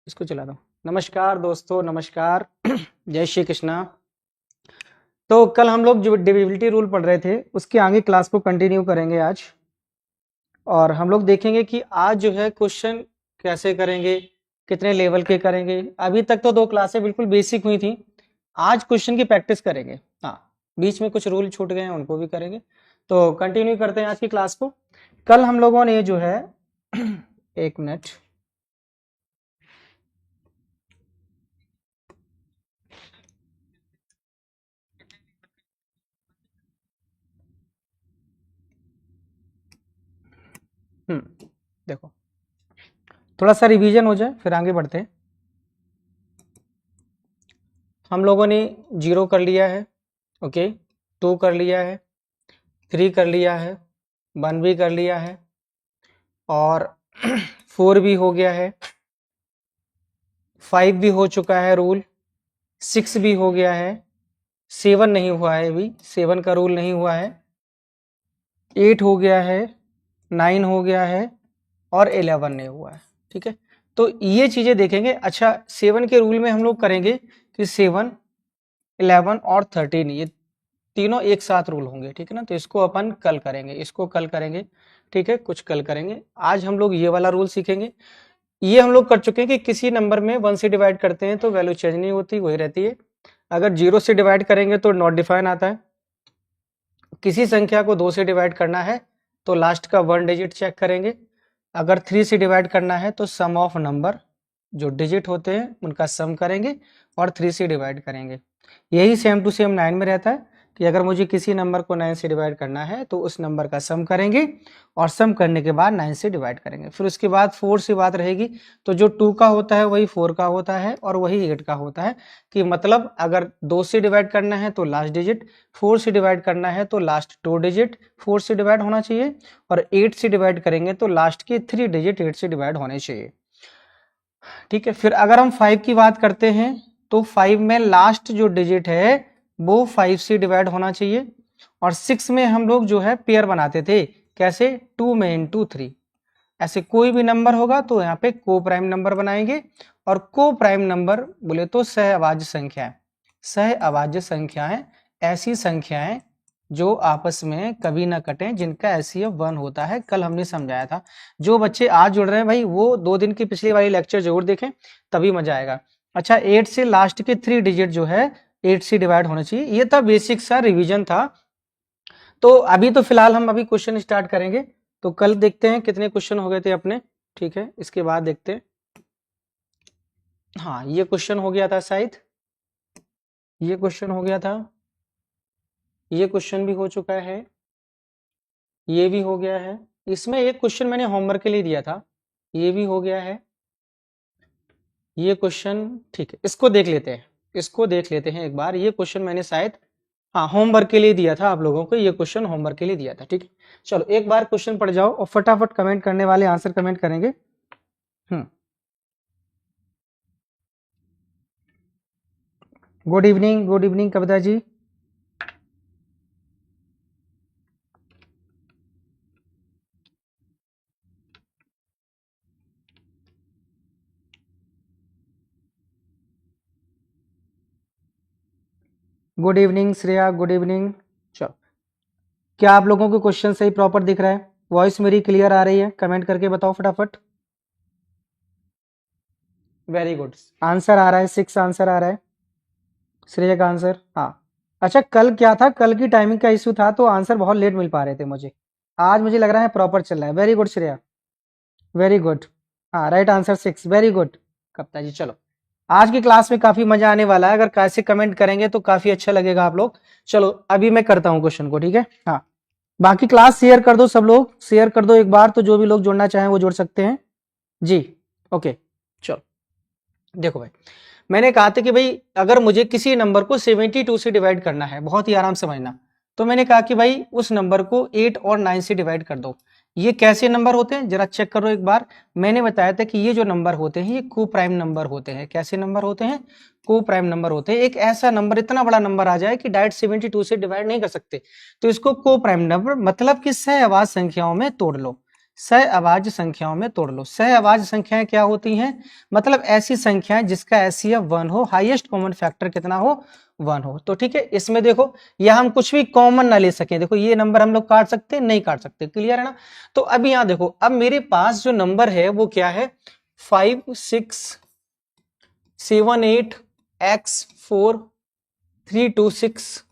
इसको चला दो। नमस्कार दोस्तों, नमस्कार। जय श्री कृष्णा। तो कल हम लोग जो डिविजिबिलिटी रूल पढ़ रहे थे उसके आगे क्लास को कंटिन्यू करेंगे आज, और हम लोग देखेंगे कि आज जो है क्वेश्चन कैसे करेंगे, कितने लेवल के करेंगे। अभी तक तो 2 क्लासें बिल्कुल बेसिक हुई थी, आज क्वेश्चन की प्रैक्टिस करेंगे। हाँ, बीच में कुछ रूल छूट गए हैं, उनको भी करेंगे। तो कंटिन्यू करते हैं आज की क्लास को। कल हम लोगों ने जो है एक मिनट, देखो थोड़ा सा रिवीजन हो जाए फिर आगे बढ़ते हैं। हम लोगों ने 0 कर लिया है, ओके, 2 कर लिया है, 3 कर लिया है, 1 भी कर लिया है, और 4 भी हो गया है, 5 भी हो चुका है रूल, 6 भी हो गया है, 7 नहीं हुआ है, अभी 7 का रूल नहीं हुआ है, 8 हो गया है, 9 हो गया है, और 11 नहीं हुआ है। ठीक है, तो ये चीजें देखेंगे। अच्छा, 7 के रूल में हम लोग करेंगे कि 7, 11 और 13 ये तीनों एक साथ रूल होंगे। ठीक है ना, तो इसको अपन कल करेंगे, इसको कल करेंगे। ठीक है, कुछ कल करेंगे। आज हम लोग ये वाला रूल सीखेंगे। ये हम लोग कर चुके हैं कि किसी नंबर में 1 से डिवाइड करते हैं तो वैल्यू चेंज नहीं होती, वही रहती है। अगर 0 से डिवाइड करेंगे तो नॉट डिफाइन आता है। किसी संख्या को 2 से डिवाइड करना है तो लास्ट का 1 डिजिट चेक करेंगे। अगर 3 से डिवाइड करना है तो सम ऑफ नंबर, जो डिजिट होते हैं उनका सम करेंगे और 3 से डिवाइड करेंगे। यही सेम टू सेम 9 में रहता है कि अगर मुझे किसी नंबर को 9 से डिवाइड करना है तो उस नंबर का सम करेंगे और सम करने के बाद 9 से डिवाइड करेंगे। फिर उसके बाद 4 से बात रहेगी, तो जो 2 का होता है वही 4 का होता है और वही 8 का होता है। कि मतलब अगर 2 से डिवाइड करना है तो लास्ट डिजिट, 4 से डिवाइड करना है तो लास्ट 2 डिजिट 4 से डिवाइड होना चाहिए, और 8 से डिवाइड करेंगे तो लास्ट के 3 डिजिट 8 से डिवाइड होने चाहिए। ठीक है, फिर अगर हम 5 की बात करते हैं तो 5 में लास्ट जो डिजिट है वो 5 से डिवाइड होना चाहिए। और 6 में हम लोग जो है पेयर बनाते थे, कैसे, 2 में इंटू 3। ऐसे कोई भी नंबर होगा तो यहाँ पे को प्राइम नंबर बनाएंगे, और को प्राइम नंबर बोले तो सहअभाज्य संख्याएं। सहअभाज्य संख्याएं ऐसी संख्याएं जो आपस में कभी ना कटें, जिनका एचसीएफ 1 होता है। कल हमने समझाया था। जो बच्चे आज जुड़ रहे हैं भाई, वो 2 दिन की पिछली वाली लेक्चर जरूर देखें, तभी मजा आएगा। अच्छा, 8 से लास्ट के 3 डिजिट जो है 8 से डिवाइड होना चाहिए। ये था बेसिक सा रिवीजन था। तो अभी तो फिलहाल हम अभी क्वेश्चन स्टार्ट करेंगे। तो कल देखते हैं कितने क्वेश्चन हो गए थे अपने। ठीक है, इसके बाद देखते हैं। हाँ, ये क्वेश्चन हो गया था शायद, ये क्वेश्चन हो गया था, ये क्वेश्चन भी हो चुका है, ये भी हो गया है। इसमें एक क्वेश्चन मैंने होमवर्क के लिए दिया था, ये भी हो गया है, ये क्वेश्चन। ठीक है, इसको देख लेते हैं, इसको देख लेते हैं एक बार। ये क्वेश्चन मैंने शायद, हाँ, होमवर्क के लिए दिया था आप लोगों को, ये क्वेश्चन होमवर्क के लिए दिया था। ठीक है, चलो एक बार क्वेश्चन पढ़ जाओ और फटाफट कमेंट करने वाले आंसर कमेंट करेंगे। Good evening, good evening Kavita ji. Good evening Shreya, good evening. चलो, क्या आप लोगों को क्वेश्चन सही प्रॉपर दिख रहा है? वॉइस मेरी क्लियर आ रही है? कमेंट करके बताओ फटाफट। वेरी गुड, आंसर आ रहा है, 6 आंसर आ रहा है श्रेया का आंसर। हाँ, अच्छा, कल क्या था, कल की टाइमिंग का इशू था तो आंसर बहुत लेट मिल पा रहे थे मुझे। आज मुझे लग रहा है प्रॉपर चल रहा है। Very good Shreya, very good. हाँ, राइट आंसर 6, वेरी गुड कप्ता जी। चलो, आज की क्लास में काफी मजा आने वाला है। अगर कैसे कमेंट करेंगे तो काफी अच्छा लगेगा आप लोग। चलो, अभी मैं करता हूँ क्वेश्चन को। ठीक है, हाँ, बाकी क्लास शेयर कर दो, सब लोग शेयर कर दो एक बार, तो जो भी लोग जुड़ना चाहें वो जुड़ सकते हैं जी। ओके, चलो देखो भाई, मैंने कहा था कि भाई अगर मुझे किसी नंबर को 72 से डिवाइड करना है, बहुत ही आराम से समझना, तो मैंने कहा कि भाई उस नंबर को 8 और 9 से डिवाइड कर दो। ये कैसे नंबर होते हैं जरा चेक करो एक बार। मैंने बताया था कि ये जो नंबर होते हैं ये को प्राइम नंबर होते हैं। कैसे नंबर होते हैं? को प्राइम नंबर होते हैं। एक ऐसा नंबर, इतना बड़ा नंबर आ जाए कि डायरेक्ट 72 से डिवाइड नहीं कर सकते, तो इसको को प्राइम नंबर, मतलब कि सहअभाज्य संख्याओं में तोड़ लो। सहअभाज्य संख्याओं में तोड़ लो। सहअभाज्य संख्याएं क्या होती हैं? मतलब ऐसी संख्याएं जिसका एचसीएफ 1 हो, हाईएस्ट कॉमन फैक्टर कितना हो? 1 हो। तो ठीक है, इसमें देखो या हम कुछ भी कॉमन ना ले सके, देखो ये नंबर हम लोग काट सकते नहीं काट सकते, क्लियर है ना? तो अब यहाँ देखो, अब मेरे पास जो नंबर है वो क्या है? 5 6 7 8 x 4 3 2 6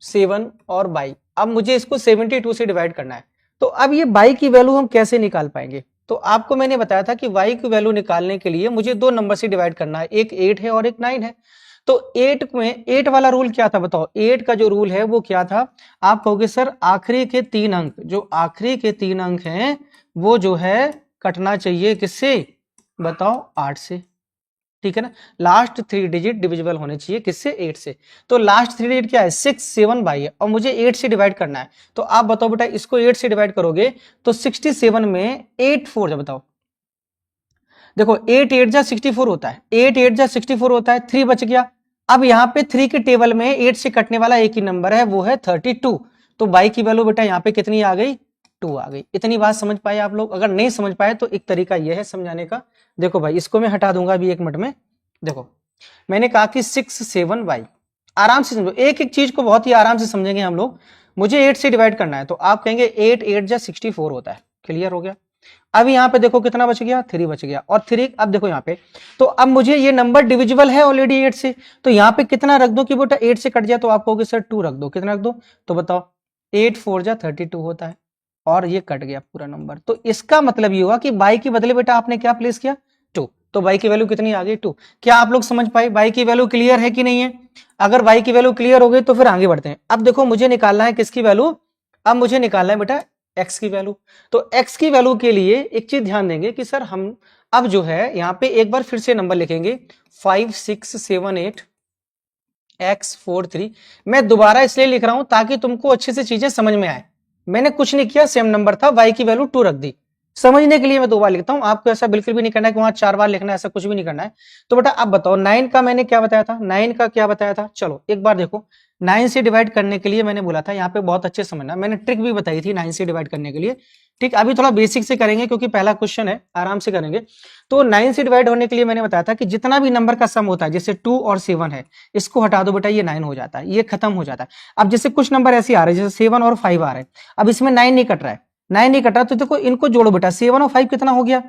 7 और बाई। अब मुझे इसको 72 से डिवाइड करना है। तो अब ये बाई की वैल्यू हम कैसे निकाल पाएंगे? तो आपको मैंने बताया था कि y की वैल्यू निकालने के लिए मुझे दो नंबर से डिवाइड करना है, एक 8 है और एक 9 है। तो 8 में 8 वाला रूल क्या था बताओ? 8 का जो रूल है वो क्या था? आप कहोगे सर आखिरी के 3 अंक, जो आखिरी के 3 अंक हैं वो जो है कटना चाहिए किससे? बताओ 8 से, ठीक है ना? लास्ट 3 डिजिट डिविजिबल होने चाहिए किससे? 8 से। तो लास्ट 3 डिजिट क्या है? 6 7 बाई है और मुझे 8 से डिवाइड करना है। तो आप बताओ बेटा, इसको 8 से डिवाइड करोगे तो 67 में 8 4 जब बताओ, देखो 8 8 जा 64 होता है, 8 8 जा 64 होता है, 3 बच गया। अब यहाँ पे 3 के टेबल में 8 से कटने वाला एक ही नंबर है, वो है 32। तो बाई की वैल्यू बेटा यहाँ पे कितनी आ गई? 2 आ गई। इतनी बात समझ पाए आप लोग? अगर नहीं समझ पाए तो एक तरीका यह है समझाने का। देखो भाई, इसको मैं हटा दूंगा अभी 1 मिनट में। देखो मैंने कहा कि 6 7 बाई, आराम से समझो, एक एक चीज को बहुत ही आराम से समझेंगे हम लोग। मुझे 8 से डिवाइड करना है तो आप कहेंगे 8 8 जा 64 होता है, क्लियर हो गया? अब यहाँ पे देखो कितना बच गया? 3 बच गया। और 3 अब देखो यहाँ पे, तो अब मुझे ये नंबर डिविजिबल है ऑलरेडी 8 से, तो यहाँ पे कितना रख दो कि बेटा 8 से कट जाए? तो आप कहोगे सर 2 रख दो। कितना रख दो? तो बताओ 8 4 जा 32 होता है और ये कट गया पूरा नंबर। तो इसका मतलब ये हुआ कि बाई के बदले बेटा आपने क्या प्लेस किया? 2। तो बाई की वैल्यू कितनी आ गई? 2। क्या आप लोग समझ पाए? बाई की वैल्यू क्लियर है कि नहीं है? अगर बाई की वैल्यू क्लियर हो गई तो फिर आगे बढ़ते हैं। अब देखो मुझे निकालना है किसकी वैल्यू? अब मुझे निकालना है बेटा एक्स की वैल्यू। तो एक्स की वैल्यू के लिए एक चीज ध्यान देंगे कि सर हम अब जो है यहाँ पे एक बार फिर से नंबर लिखेंगे 5 6 7 8 x 4 3। मैं दोबारा इसलिए लिख रहा हूं ताकि तुमको अच्छे से चीजें समझ में आए। मैंने कुछ नहीं किया, सेम नंबर था, y की वैल्यू 2 रख दी। समझने के लिए मैं 2 बार लिखता हूं, आपको ऐसा बिल्कुल भी नहीं करना है कि वहां 4 बार लिखना है, ऐसा कुछ भी नहीं करना है। तो बेटा अब बताओ 9 का मैंने क्या बताया था? 9 का क्या बताया था? चलो एक बार देखो, 9 से डिवाइड करने के लिए मैंने बोला था, यहाँ पे बहुत अच्छे समझना, मैंने ट्रिक भी बताई थी 9 से डिवाइड करने के लिए। ठीक, अभी थोड़ा बेसिक से करेंगे क्योंकि पहला क्वेश्चन है, आराम से करेंगे। तो 9 से डिवाइड होने के लिए मैंने बताया था कि जितना भी नंबर का सम होता है, जैसे 2 और 7 है, इसको हटा दो बेटा, ये 9 हो जाता है, ये खत्म हो जाता है। अब जैसे कुछ नंबर ऐसे आ रहे हैं, जैसे 7 और 5 आ रहे हैं, अब इसमें 9 नहीं कट रहा है, 9 नहीं कट रहा, तो देखो इनको जोड़ो बेटा, 7 और 5 कितना हो गया?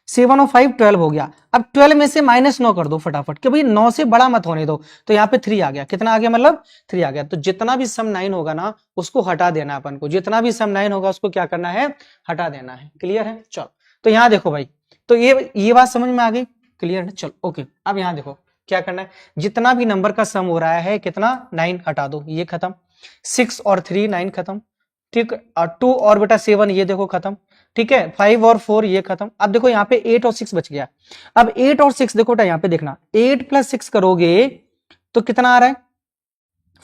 7 और 5 12 हो गया। अब 12 में से -9 कर दो फटाफट, कि भाई 9 से बड़ा मत होने दो। तो यहाँ पे 3 आ गया। कितना आ गया? मतलब 3 आ गया। तो जितना भी सम 9 होगा ना उसको हटा देना अपन को, जितना भी सम 9 होगा उसको क्या करना है? हटा देना है। क्लियर है? चलो तो यहाँ देखो भाई, तो ये बात समझ में आ गई? क्लियर है? चलो ओके। अब यहाँ देखो क्या करना है, जितना भी नंबर का सम हो रहा है, कितना? 9 हटा दो, ये खत्म। 6 और 3 9 खत्म, ठीक। और 2 और बेटा 7 ये देखो खत्म, ठीक है। 5 और 4 ये खत्म। अब देखो यहाँ पे 8 और 6 बच गया। अब 8 और 6 देखो बेटा, यहाँ पे देखना, 8 + 6 करोगे तो कितना आ रहा है?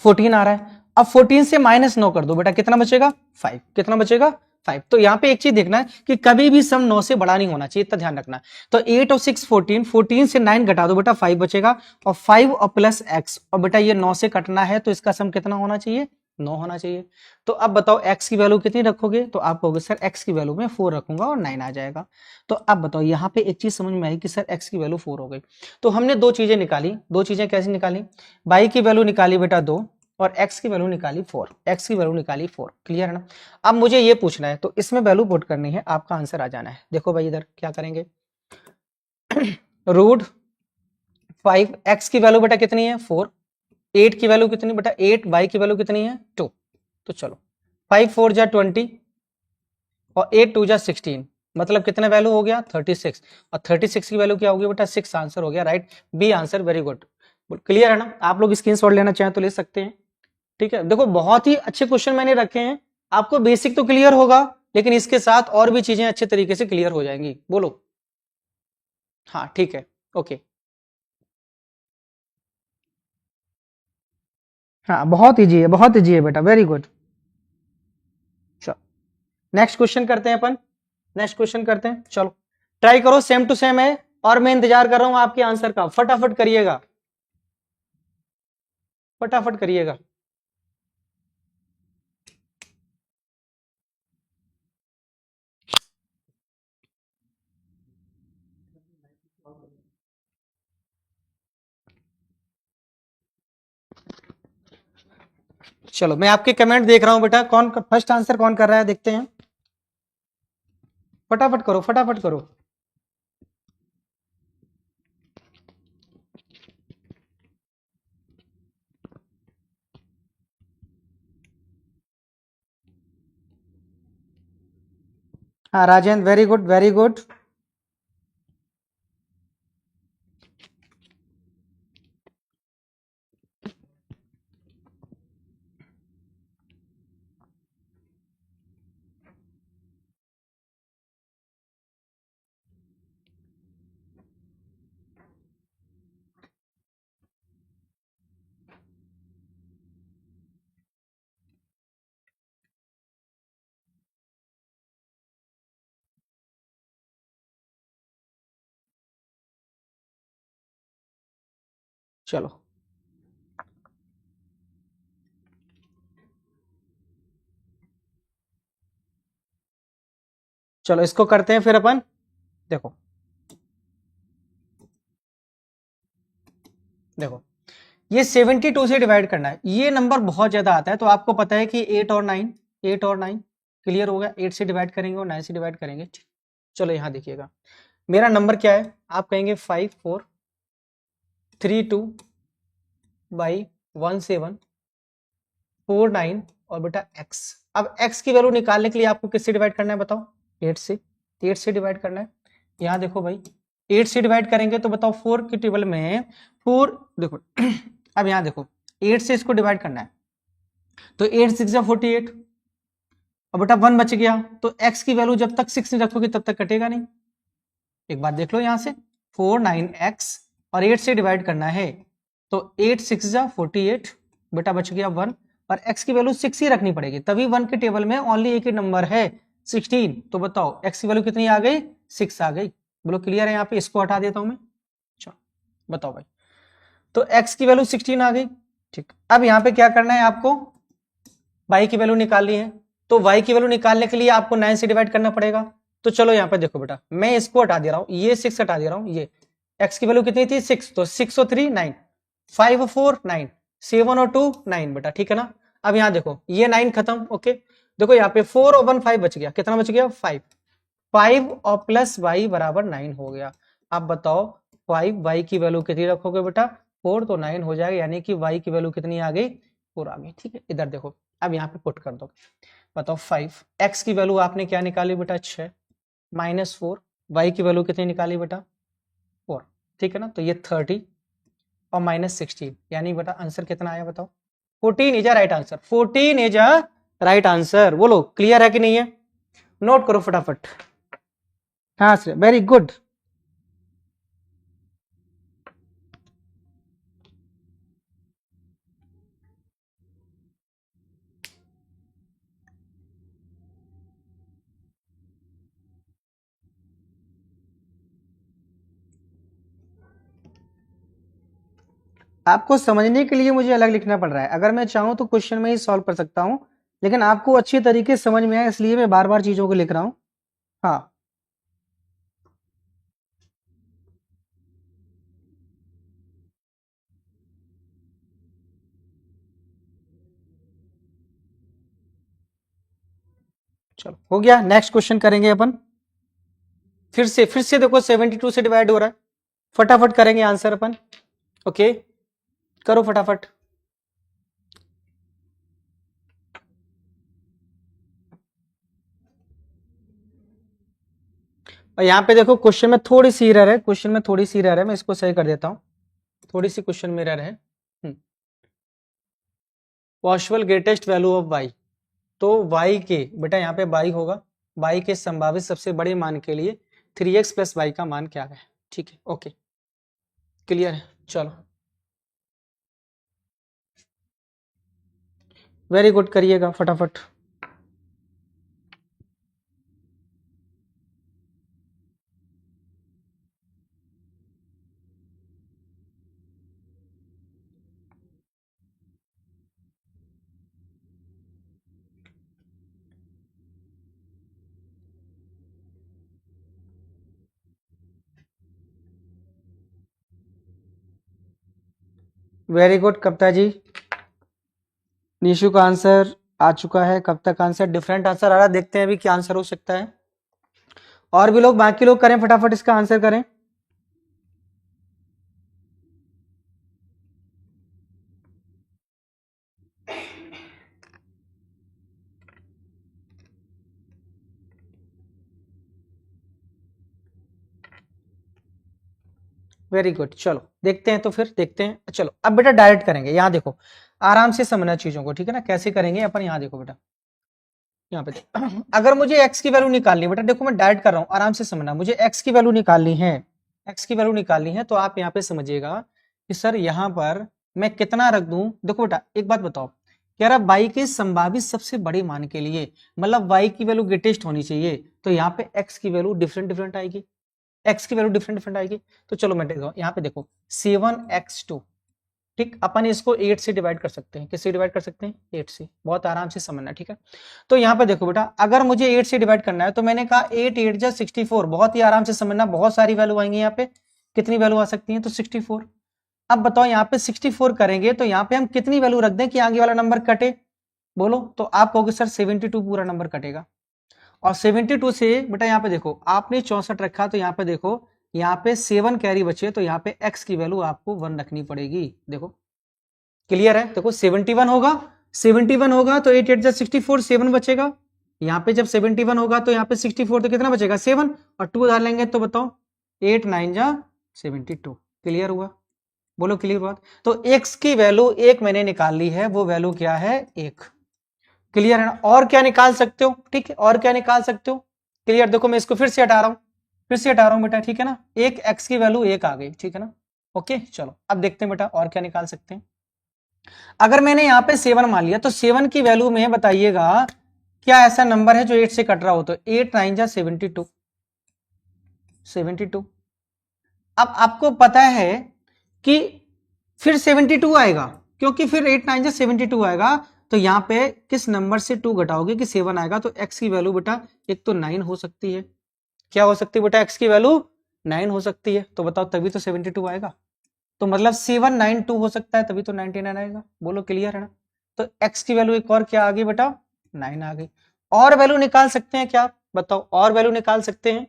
14 आ रहा है। अब 14 से -9 कर दो बेटा, कितना बचेगा? 5। कितना बचेगा? 5। तो यहाँ पे एक चीज देखना है कि कभी भी सम 9 से बड़ा नहीं होना चाहिए, इतना ध्यान रखना। तो 8 और 6 14, 14 से 9 घटा दो बेटा, 5 बचेगा। और 5 और प्लस x, और बेटा ये 9 से कटना है तो इसका सम कितना होना चाहिए? 9 होना चाहिए। तो अब बताओ x की वैल्यू कितनी रखोगे? तो आप कहोगे सर x की वैल्यू में 4 रखूंगा और 9 आ जाएगा। तो अब बताओ यहाँ पे एक चीज समझ में आई कि सर x की वैल्यू 4 हो गई। तो हमने दो चीजें निकाली। दो चीजें कैसे निकाली? y की वैल्यू निकाली बेटा 2 और x की वैल्यू निकाली 4। x की वैल्यू निकाली 4। क्लियर है ना? अब मुझे ये पूछना है, तो इसमें वैल्यू पुट करनी है, आपका आंसर आ जाना है। देखो भाई इधर क्या करेंगे, रूट 5, x की वैल्यू बेटा कितनी है? 4। 8 की वैल्यू कितनी बेटा? 8। y की वैल्यू कितनी है? 2। तो चलो 5 4 जा 20 और 8 2 जा 16, मतलब कितना वैल्यू हो गया? 36। और 36 की वैल्यू क्या होगी बेटा? 6 आंसर हो गया, right? B answer. Very good. Clear है ना? आप लोग स्क्रीनशॉट लेना चाहें तो ले सकते हैं। ठीक है, देखो बहुत ही अच्छे क्वेश्चन मैंने रखे हैं। आपको बेसिक तो क्लियर होगा, लेकिन इसके साथ और भी चीजें अच्छे तरीके से क्लियर हो जाएंगी। बोलो हाँ, ठीक है, ओके। हाँ, बहुत ईजी है, बहुत ईजी है बेटा, वेरी गुड। चलो नेक्स्ट क्वेश्चन करते हैं अपन, नेक्स्ट क्वेश्चन करते हैं। चलो ट्राई करो, सेम टू सेम है और मैं इंतजार कर रहा हूं आपके आंसर का। फटाफट करिएगा, फटाफट करिएगा। चलो मैं आपके कमेंट देख रहा हूं बेटा, कौन फर्स्ट आंसर कौन कर रहा है देखते हैं, फटाफट करो फटाफट करो। हाँ Rajendra, very good very good. चलो चलो इसको करते हैं फिर अपन। देखो देखो ये 72 से डिवाइड करना है, ये नंबर बहुत ज्यादा आता है, तो आपको पता है कि 8 और 9 क्लियर होगा, 8 से डिवाइड करेंगे और 9 से डिवाइड करेंगे। चलो यहाँ देखिएगा मेरा नंबर क्या है, आप कहेंगे 5432/1749 और बेटा x। अब x की वैल्यू निकालने के लिए आपको किससे डिवाइड करना है बताओ, 8 से। 8 से डिवाइड करना है, यहाँ देखो भाई 8 से डिवाइड करेंगे तो बताओ 4 की टेबल में 4 देखो अब यहाँ देखो 8 से इसको डिवाइड करना है तो 8 6 48 और बेटा 1 बच गया, तो x की वैल्यू जब तक 6 नहीं रखोगे तब तक कटेगा नहीं। एक बात देख लो यहाँ से 49x और 8 से डिवाइड करना है तो 8 6 48 बेटा बच गया 1 और x की वैल्यू 6 ही रखनी पड़ेगी, तभी 1 के टेबल में ओनली एक ही नंबर है 16, तो बताओ x की वैल्यू कितनी आ गई, 6 आ गई। बोलो क्लियर है, यहाँ पे इसको हटा देता हूं मैं। चलो बताओ भाई, तो x की वैल्यू 16 आ गई। ठीक, अब यहाँ पे क्या करना है आपको, y की वैल्यू निकालनी है, तो y की वैल्यू निकालने के लिए आपको 9 से डिवाइड करना पड़ेगा। तो चलो यहाँ पे देखो बेटा मैं इसको हटा दे रहा हूँ, ये 6 हटा दे रहा हूँ, ये x की वैल्यू कितनी थी 6, तो 6 और 3 9, 5 और 4 9, 7 और 2 9 बेटा, ठीक है ना। अब यहाँ देखो ये 9 खत्म, ओके। देखो यहाँ पे 4 और 1 5 बच गया, कितना बच गया 5, 5 और प्लस y बराबर 9 हो गया। अब बताओ 5 y की वैल्यू कितनी रखोगे बेटा 4, तो 9 हो जाएगा, यानी कि y की वैल्यू कितनी आ गई 4 आ गई। ठीक है, इधर देखो अब यहाँ पे पुट कर दो, बताओ 5 x की वैल्यू आपने क्या निकाली बेटा 6 माइनस 4, y की वैल्यू कितनी निकाली बेटा 4, ठीक है ना। तो ये 30 और माइनस 16, यानी बेटा आंसर कितना आया बताओ, 14 is a right answer, 14 is a right answer. बोलो क्लियर है कि नहीं है, नोट करो फटाफट। हाँ सर वेरी गुड। आपको समझने के लिए मुझे अलग लिखना पड़ रहा है, अगर मैं चाहूं तो क्वेश्चन में ही सॉल्व कर सकता हूं, लेकिन आपको अच्छी तरीके से समझ में आए इसलिए मैं बार बार चीजों को लिख रहा हूं। हाँ चलो हो गया, नेक्स्ट क्वेश्चन करेंगे अपन। फिर से देखो 72 से डिवाइड हो रहा है, फटाफट करेंगे आंसर अपन। ओके करो फटाफट। और यहाँ पे देखो क्वेश्चन में थोड़ी सी एरर है, क्वेश्चन में थोड़ी सी एरर है, मैं इसको सही कर देता हूँ। थोड़ी सी क्वेश्चन में एरर है। Possible greatest value of y, तो y के बेटा यहाँ पे y होगा, y के संभावित सबसे बड़े मान के लिए 3x प्लस y का मान क्या है। ठीक है ओके क्लियर है, चलो वेरी गुड करिएगा फटाफट। वेरी गुड कप्ता जी। निशु का आंसर आ चुका है। कब तक आंसर डिफरेंट आंसर आ रहा है, देखते हैं अभी क्या आंसर हो सकता है। और भी लोग, बाकी लोग करें फटाफट इसका आंसर करें। वेरी गुड, चलो देखते हैं। तो फिर देखते हैं, चलो अब बेटा डायरेक्ट करेंगे। यहाँ देखो, आराम से समझना चीजों को, ठीक है ना। कैसे करेंगे अपन, यहाँ देखो बेटा, यहाँ पे अगर मुझे x की वैल्यू निकालनी है बेटा, देखो मैं डायरेक्ट कर रहा हूँ, आराम से समझना। मुझे x की वैल्यू निकालनी है, x की वैल्यू निकालनी है, तो आप यहाँ पे समझिएगा कि सर यहाँ पर मैं कितना रख दूं। देखो बेटा एक बात बताओ, कह रहा y के संभावित सबसे बड़े मान के लिए, मतलब y की वैल्यू ग्रेटेस्ट होनी चाहिए, तो यहाँ पे x की वैल्यू डिफरेंट डिफरेंट आएगी, x की वैल्यू डिफरेंट डिफरेंट आएगी। तो चलो मैं देखो यहाँ पे देखो 7x2, ठीक, अपन इसको 8 से डिवाइड कर सकते हैं। किससे डिवाइड कर सकते हैं? 8 से। बहुत आराम से समझना, ठीक है। तो यहाँ पे देखो बेटा, अगर मुझे 8 से डिवाइड करना है तो मैंने कहा 8 8 जा 64। बहुत ही आराम से समझना, बहुत सारी वैल्यू आएंगी यहाँ पे। कितनी वैल्यू आ सकती है? तो 64। अब बताओ यहाँ पे 64 करेंगे तो यहाँ पे हम कितनी वैल्यू रख दें कि आगे वाला नंबर कटे? बोलो। तो आप कहोगे सर 72 पूरा नंबर कटेगा। और 72 से बेटा यहाँ पे देखो, आपने 64 रखा, तो यहाँ पे देखो, यहाँ पे 7 कैरी बचे, तो यहाँ पे x की वैल्यू आपको 1 रखनी पड़ेगी। देखो क्लियर है? देखो 71 होगा, 71 होगा तो 8 8 जा 64, 7 बचेगा। यहाँ पे जब 71 होगा तो यहाँ पे 64, तो कितना बचेगा? 7, और 2 डाल लेंगे तो बताओ 8 9 जा 72। क्लियर हुआ? बोलो क्लियर हुआ? तो x की वैल्यू 1 मैंने निकाल ली है, वो वैल्यू क्या है? 1। क्लियर है ना? और क्या निकाल सकते हो? ठीक है, और क्या निकाल सकते हो? क्लियर? देखो मैं इसको फिर से हटा रहा हूं, फिर से हटा रहा हूं बेटा, ठीक है ना। एक x की वैल्यू 1 आ गई, ठीक है ना। ओके, चलो अब देखते हैं बेटा और क्या निकाल सकते हैं। अगर मैंने यहाँ पे 7 मान लिया, तो 7 की वैल्यू में बताइएगा क्या ऐसा नंबर है जो 8 से कट रहा हो? तो 8 9 जा 72, 72। अब आपको पता है कि फिर 72 आएगा, क्योंकि फिर 8 9 जा 72 आएगा, तो यहाँ पे किस नंबर से 2 घटाओगे कि 7 आएगा? तो x की वैल्यू बेटा एक तो 9 हो सकती है। क्या हो सकती है बेटा? x की वैल्यू 9 हो सकती है। तो बताओ तभी तो 72 आएगा। तो मतलब 792 हो सकता है, तभी तो 99 आएगा। बोलो क्लियर है ना? तो x की वैल्यू एक और क्या आ गई बेटा? 9 आ गई। और वैल्यू निकाल सकते हैं क्या? बताओ, और वैल्यू निकाल सकते हैं?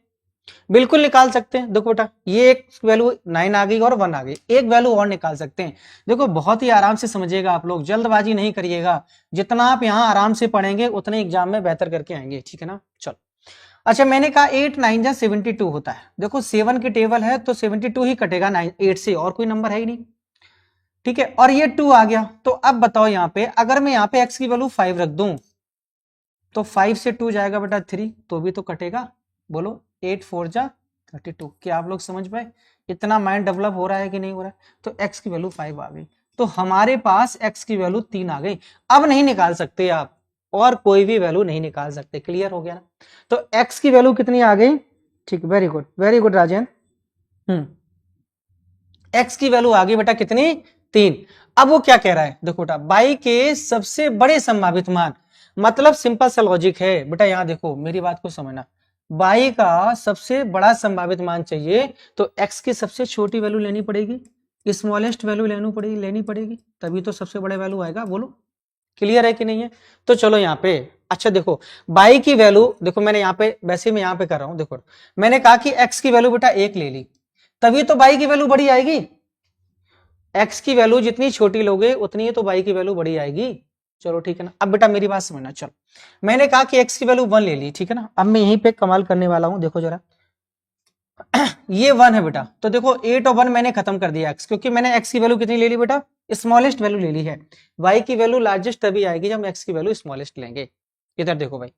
बिल्कुल निकाल सकते हैं। देखो बेटा, ये एक वैल्यू 9 आ गई और 1 आ गई, एक वैल्यू और निकाल सकते हैं। देखो बहुत ही आराम से समझिएगा, आप लोग जल्दबाजी नहीं करिएगा। जितना आप यहाँ आराम से पढ़ेंगे उतने एग्जाम में बेहतर करके आएंगे, ठीक है ना। चलो, अच्छा मैंने कहा 8 9 जा 72 होता है। देखो 7 की टेबल है तो 72 ही कटेगा 9 8 से, और कोई नंबर है ही नहीं, ठीक है। और ये 2 आ गया। तो अब बताओ यहाँ पे, अगर मैं यहाँ पे x की वैल्यू 5 रख दूं, तो 5 से 2 जाएगा बेटा 3, तो भी तो कटेगा। बोलो 8 4 जा 32। क्या आप लोग समझ पाए? इतना माइंड डेवलप हो रहा है कि नहीं हो रहा है? तो x की वैल्यू 5 आ गई, तो हमारे पास x की वैल्यू 3 आ गई। अब नहीं निकाल सकते आप, और कोई भी वैल्यू नहीं निकाल सकते। क्लियर हो गया ना? तो x की वैल्यू कितनी आ गई? ठीक, वेरी गुड राजेंद्र। x की वैल्यू आ गई बेटा कितनी? 3। अब वो क्या कह रहा है? देखो बेटा, y के सबसे बड़े संभावित मान, मतलब सिंपल सा लॉजिक है बेटा। यहां देखो मेरी बात को समझना, y का सबसे बड़ा संभावित मान चाहिए तो x की सबसे छोटी वैल्यू लेनी पड़ेगी, स्मॉलेस्ट वैल्यू लेनी पड़ेगी, तभी तो सबसे बड़े वैल्यू आएगा। बोलो क्लियर है कि नहीं है? तो चलो यहाँ पे, अच्छा देखो y की वैल्यू, देखो मैंने यहाँ पे, वैसे मैं यहाँ पे कर रहा हूं। देखो मैंने कहा कि x की वैल्यू बेटा 1 ले ली, तभी तो y की वैल्यू बड़ी आएगी। x की वैल्यू जितनी छोटी लोगे उतनी ही तो y की वैल्यू बड़ी आएगी। चलो ठीक है ना। अब बेटा मेरी बात समझना, चलो मैंने कहा कि x की वैल्यू 1 ले ली, ठीक है ना। अब मैं यहीं पे कमाल करने वाला हूं, देखो जरा ये 1 है बेटा, तो देखो 8 और 1 मैंने खत्म कर दिया x, क्योंकि मैंने x की वैल्यू कितनी ले ली बेटा? स्मॉलेस्ट वैल्यू ले ली है। y की वैल्यू लार्जेस्ट तभी आएगी जब x की वैल्यू स्मॉलेस्ट लेंगे। इधर देखो भाई,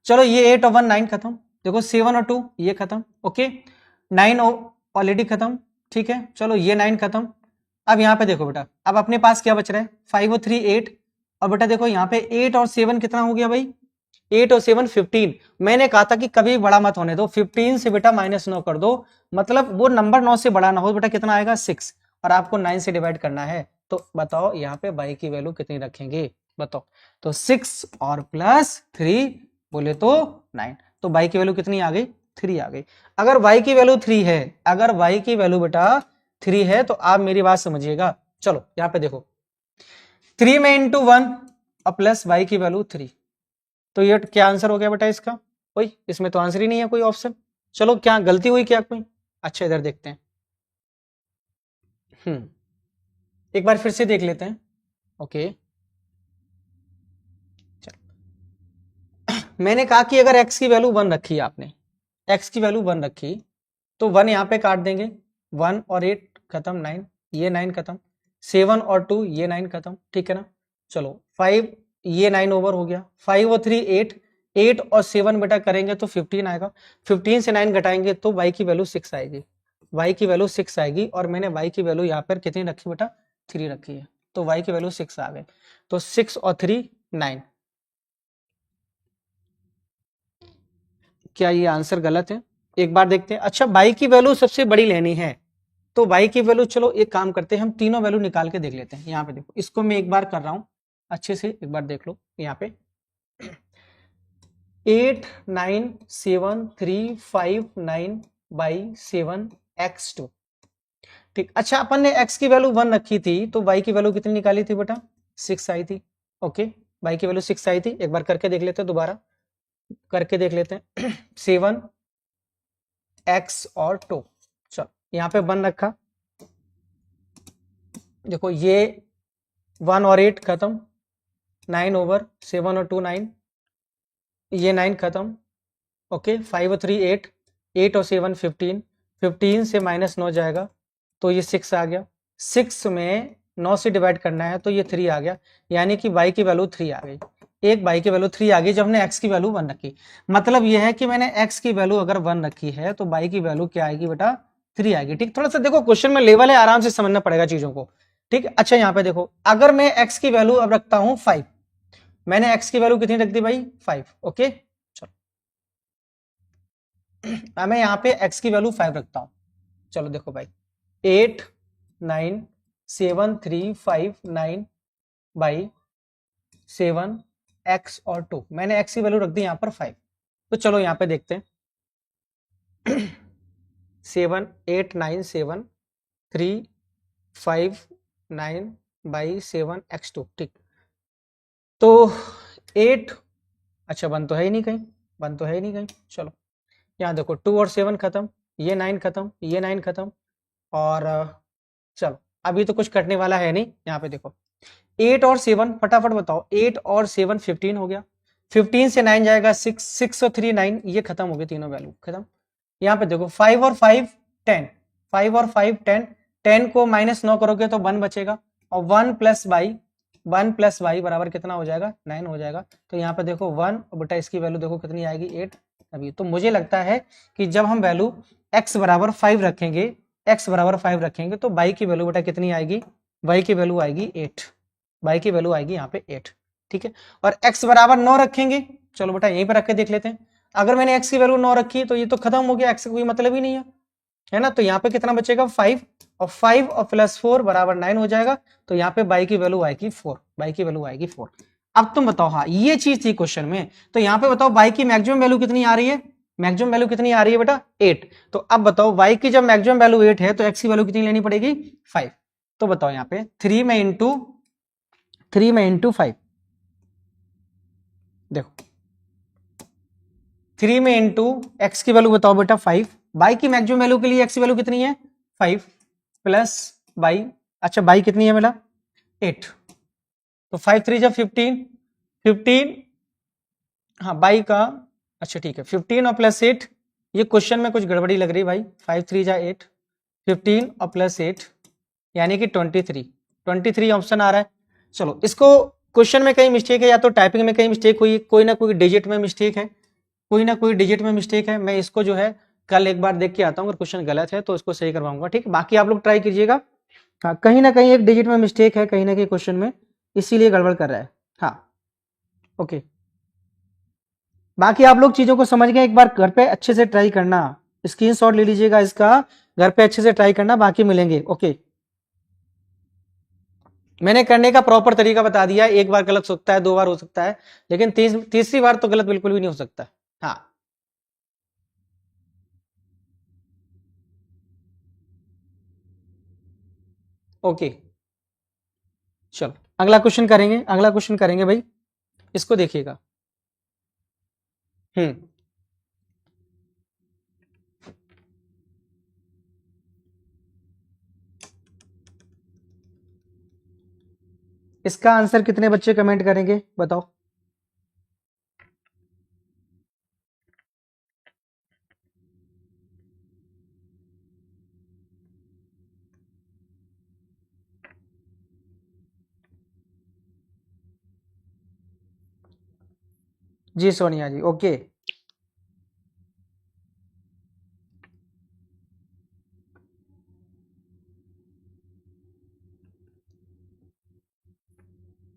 चलो ये 8 और 1 9 खत्म, देखो 7 और 2 ये खत्म, ओके 9 ऑलरेडी खत्म, ठीक है। चलो ये 9 खत्म। अब यहाँ पे देखो बेटा, अब अपने पास क्या बच रहा है? 5 और 3 8, और बेटा देखो यहाँ पे 8 और 7 कितना हो गया भाई? 8 और 7 15। मैंने कहा था कि कभी बड़ा मत होने दो, 15 से बेटा -9 कर दो, मतलब वो नंबर 9 से बड़ा ना हो। बेटा कितना आएगा? 6, और आपको 9 से डिवाइड करना है। तो बताओ यहाँ पे y की वैल्यू कितनी रखेंगे? बताओ। तो 6 और +3 बोले तो 9, तो y की वैल्यू कितनी आ गई? 3 आ गई। अगर y की वैल्यू 3 है, अगर y की वैल्यू बेटा 3 है, तो आप मेरी बात समझिएगा। चलो यहाँ पे देखो, 3 में इंटू 1 और प्लस y की वैल्यू 3। तो ये क्या आंसर हो गया बेटा इसका? कोई इसमें तो आंसर ही नहीं है कोई ऑप्शन। चलो क्या गलती हुई क्या कोई? अच्छा इधर देखते हैं। एक बार फिर से देख लेते हैं। ओके मैंने कहा कि अगर x की वैल्यू 1 रखी आपने, x की वैल्यू 1 रखी तो 1 यहाँ पे काट देंगे, 1 और 8 खत्म, 9 ये 9 खत्म, 7 और 2 ये 9 खत्म, ठीक है ना। चलो 5 ये 9 ओवर हो गया, 5 और 3 8, 8 और 7 बेटा करेंगे तो 15 आएगा, 15 से 9 घटाएंगे तो y की वैल्यू 6 आएगी, y की वैल्यू 6 आएगी। और मैंने y की वैल्यू यहाँ पर कितनी रखी बेटा? 3 रखी है, तो y की वैल्यू 6 आ गई। तो 6 और 3 9। क्या ये आंसर गलत है? एक बार देखते हैं। अच्छा y की वैल्यू सबसे बड़ी लेनी है तो y की वैल्यू, चलो एक काम करते हैं, हम तीनों वैल्यू निकाल के देख लेते हैं। यहाँ पे देखो, इसको मैं एक बार कर रहा हूं, अच्छे से एक बार देख लो। यहाँ पे 8 9 7 3 5 9 बाई 7 x2, ठीक। अच्छा अपन ने x की वैल्यू 1 रखी थी तो y की वैल्यू कितनी निकाली थी बेटा? 6 आई थी। ओके y की वैल्यू 6 आई थी, एक बार करके देख लेते हैं, दोबारा करके देख लेते हैं। 7 x और 2, चलो यहाँ पे 1 रखा, देखो ये 1 और 8 खत्म, 9 ओवर 7 और 2 9, ये 9 खत्म। ओके 5 और 3 8, 8 और 7 15, 15 से -9 जाएगा तो ये 6 आ गया, 6 में 9 से डिवाइड करना है तो ये 3 आ गया, यानी कि y की वैल्यू 3 आ गई। एक y की वैल्यू 3 आ गई जब हमने x की वैल्यू 1 रखी। मतलब ये है कि मैंने x की वैल्यू अगर 1 रखी है तो y की वैल्यू क्या आएगी बेटा? 3 आएगी, ठीक। थोड़ा सा देखो क्वेश्चन में लेवल है, आराम से समझना पड़ेगा चीजों को, ठीक। अच्छा यहाँ पे देखो, अगर मैं x की वैल्यू अब रखता हूं 5, मैंने x की वैल्यू कितनी रख दी भाई? 5। ओके चलो मैं यहाँ पे x की वैल्यू 5 रखता हूं। चलो देखो भाई, 8 9 7 3 5 9 बाई 7 x और 2, मैंने x की वैल्यू रख दी यहाँ पर 5। तो चलो यहाँ पे देखते हैं। 7 8 9 7 3 5 9 बाई 7 x2, ठीक। तो 8, अच्छा 1 तो है ही नहीं कहीं, 1 तो है ही नहीं कहीं। चलो यहाँ देखो 2 और 7 खत्म, ये 9 खत्म, ये 9 खत्म, और चलो अभी तो कुछ कटने वाला है नहीं। यहाँ पे देखो 8 और 7, फटाफट बताओ, 8 और 7 15 हो गया, 15 से 9 जाएगा 6, 6 और 3 9, ये खत्म हो गए, तीनों वैल्यू खत्म। यहाँ पे देखो 5 और 5 10, 5 और 5 10, 10 को -9 करोगे तो 1 बचेगा, और 1 प्लस y बराबर कितना हो जाएगा? 9 हो जाएगा। तो यहाँ पे देखो 1, बेटा इसकी वैल्यू देखो कितनी आएगी? 8। अभी तो मुझे लगता है कि जब हम वैल्यू x बराबर 5 रखेंगे, x बराबर 5 रखेंगे तो y की वैल्यू बेटा कितनी आएगी? y की वैल्यू आएगी 8, y की वैल्यू आएगी यहाँ पे 8, ठीक है। और x बराबर 9 रखेंगे, चलो बेटा यहीं पर रख के देख लेते हैं। अगर मैंने x की वैल्यू 9 रखी तो ये तो खत्म हो गया, x का कोई मतलब ही नहीं है ना। तो यहाँ पे कितना बचेगा? 5, और 5 और +4 बराबर 9 हो जाएगा। तो यहाँ पे y की वैल्यू आएगी 4, y की वैल्यू आएगी 4। अब तुम बताओ, हाँ ये चीज थी क्वेश्चन में, तो यहाँ पे बताओ y की मैक्सिमम वैल्यू कितनी आ रही है? मैक्सिमम वैल्यू कितनी आ रही है बेटा? 8। तो अब बताओ y की जब मैक्सिमम वैल्यू 8 है तो x की वैल्यू कितनी लेनी पड़ेगी? 5। तो बताओ यहाँ पे 3 में इंटू 5, देखो 3 में इंटू x की वैल्यू बताओ बेटा 5, y की मैक्सिमम वैल्यू के लिए x की वैल्यू कितनी है? 5 प्लस y, अच्छा y कितनी है मेरा? 8। तो 5 3 जब 15, 15, हाँ y का, अच्छा ठीक है 15 और +8, ये क्वेश्चन में कुछ गड़बड़ी लग रही है भाई। 5 3 जा 8, 15 और +8 यानी कि 23 ऑप्शन आ रहा है। चलो इसको, क्वेश्चन में कहीं मिस्टेक है या तो टाइपिंग में कहीं मिस्टेक हुई, कोई ना कोई डिजिट में मिस्टेक है, कोई ना कोई डिजिट में मिस्टेक है। मैं इसको जो है कल एक बार देख के आता हूँ, अगर क्वेश्चन गलत है तो इसको सही करवाऊंगा, ठीक। बाकी आप लोग ट्राई कीजिएगा। हाँ कहीं ना कहीं एक डिजिट में मिस्टेक है, कहीं ना कहीं क्वेश्चन में, इसीलिए गड़बड़ कर रहा है। हाँ ओके, बाकी आप लोग चीजों को समझ गए। एक बार घर पे अच्छे से ट्राई करना, स्क्रीनशॉट ले लीजिएगा इसका, घर पे अच्छे से ट्राई करना, बाकी मिलेंगे। ओके, मैंने करने का प्रॉपर तरीका बता दिया। एक बार गलत हो सकता है, 2 बार हो सकता है, लेकिन तीसरी बार तो गलत बिल्कुल भी नहीं हो सकता। हाँ ओके, चलो अगला क्वेश्चन करेंगे, अगला क्वेश्चन करेंगे भाई। इसको देखिएगा। हम्म, इसका आंसर कितने बच्चे कमेंट करेंगे बताओ। जी सोनिया जी, ओके।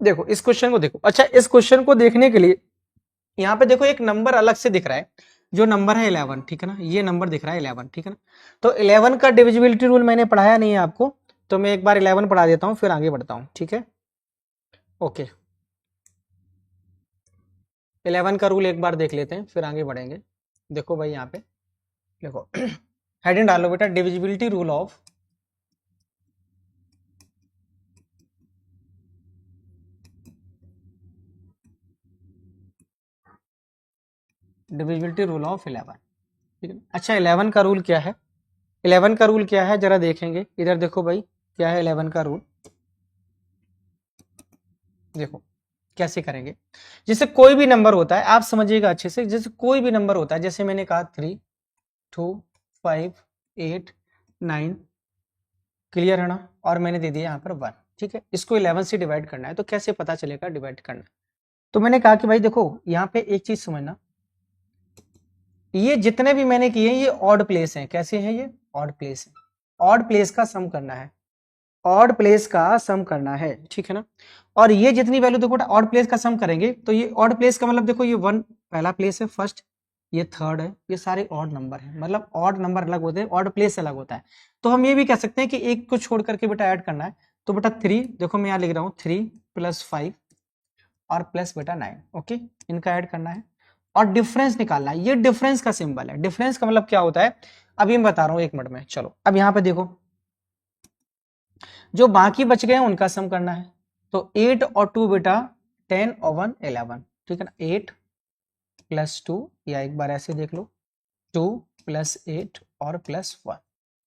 देखो इस क्वेश्चन को देखो। अच्छा, इस क्वेश्चन को देखने के लिए यहाँ पे देखो एक नंबर अलग से दिख रहा है, जो नंबर है 11, ठीक है ना, ये नंबर दिख रहा है 11, ठीक है ना। तो 11 का डिविजिबिलिटी रूल मैंने पढ़ाया नहीं है आपको, तो मैं एक बार 11 पढ़ा देता हूँ, फिर आगे बढ़ता हूँ, ठीक है। ओके, 11 का रूल एक बार देख लेते हैं, फिर आगे बढ़ेंगे। देखो भाई यहाँ पे देखो हेडिंग डालो बेटा, divisibility rule of divisibility rule of 11, ठीक है। अच्छा, 11 का रूल क्या है? 11 का रूल क्या है जरा देखेंगे, इधर देखो भाई, क्या है 11 का रूल। देखो कैसे करेंगे, जैसे कोई भी नंबर होता है, आप समझिएगा अच्छे से, जैसे कोई भी नंबर होता है, जैसे मैंने कहा 3, 2, 5, 8, 9, क्लियर है ना, और मैंने दे दिया यहाँ पर 1, ठीक है। इसको 11 से डिवाइड करना है, तो कैसे पता चलेगा डिवाइड करना? तो मैंने कहा कि भाई देखो यहाँ पे एक चीज समझना, ये जितने भी मैंने किए ये ऑड प्लेस हैं। कैसे हैं ये? ऑड प्लेस है। ऑड प्लेस का सम करना है, ऑड प्लेस का सम करना है, ठीक है ना। और ये जितनी वैल्यू देखो ऑड प्लेस का सम करेंगे, तो ये ऑड प्लेस का मतलब देखो, ये 1 पहला प्लेस है, फर्स्ट, ये थर्ड है, ये सारे ऑड नंबर है, मतलब ऑड नंबर अलग होते हैं, ऑड प्लेस अलग होता है। तो हम ये भी कह सकते हैं कि एक को छोड़ करके बेटा ऐड करना है, तो बेटा 3, देखो मैं यहाँ लिख रहा हूँ 3 + 5 और प्लस बेटा 9, ओके, इनका ऐड करना है और डिफरेंस निकालना है। ये डिफरेंस का सिंबल है। डिफरेंस का मतलब क्या होता है, अभी मैं बता रहा हूँ 1 मिनट में। चलो अब यहाँ पे देखो, जो बाकी बच गए हैं उनका सम करना है। तो 8 और 2 बेटा 10 और 1 11, ठीक है ना। 8 + 2, या एक बार ऐसे देख लो, 2 + 8 और +1,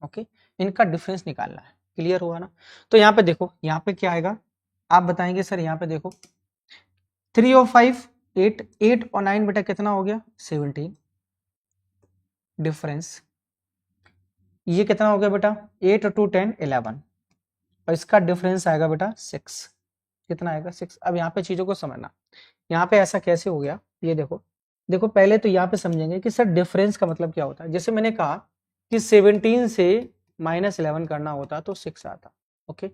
ओके, इनका डिफरेंस निकालना है। क्लियर हुआ ना? तो यहाँ पे देखो, यहाँ पे क्या आएगा, आप बताएंगे सर। यहाँ पे देखो 3 और 5 8, 8 और 9 बेटा कितना हो गया 17, डिफरेंस ये कितना हो गया बेटा 8 और 2 10 11, और इसका डिफरेंस आएगा बेटा 6, कितना आएगा 6। अब यहाँ पे चीजों को समझना, यहाँ पे ऐसा कैसे हो गया ये देखो। देखो पहले तो यहाँ पे समझेंगे कि सर डिफरेंस का मतलब क्या होता है। जैसे मैंने कहा कि 17 से -11 करना होता तो 6 आता, ओके।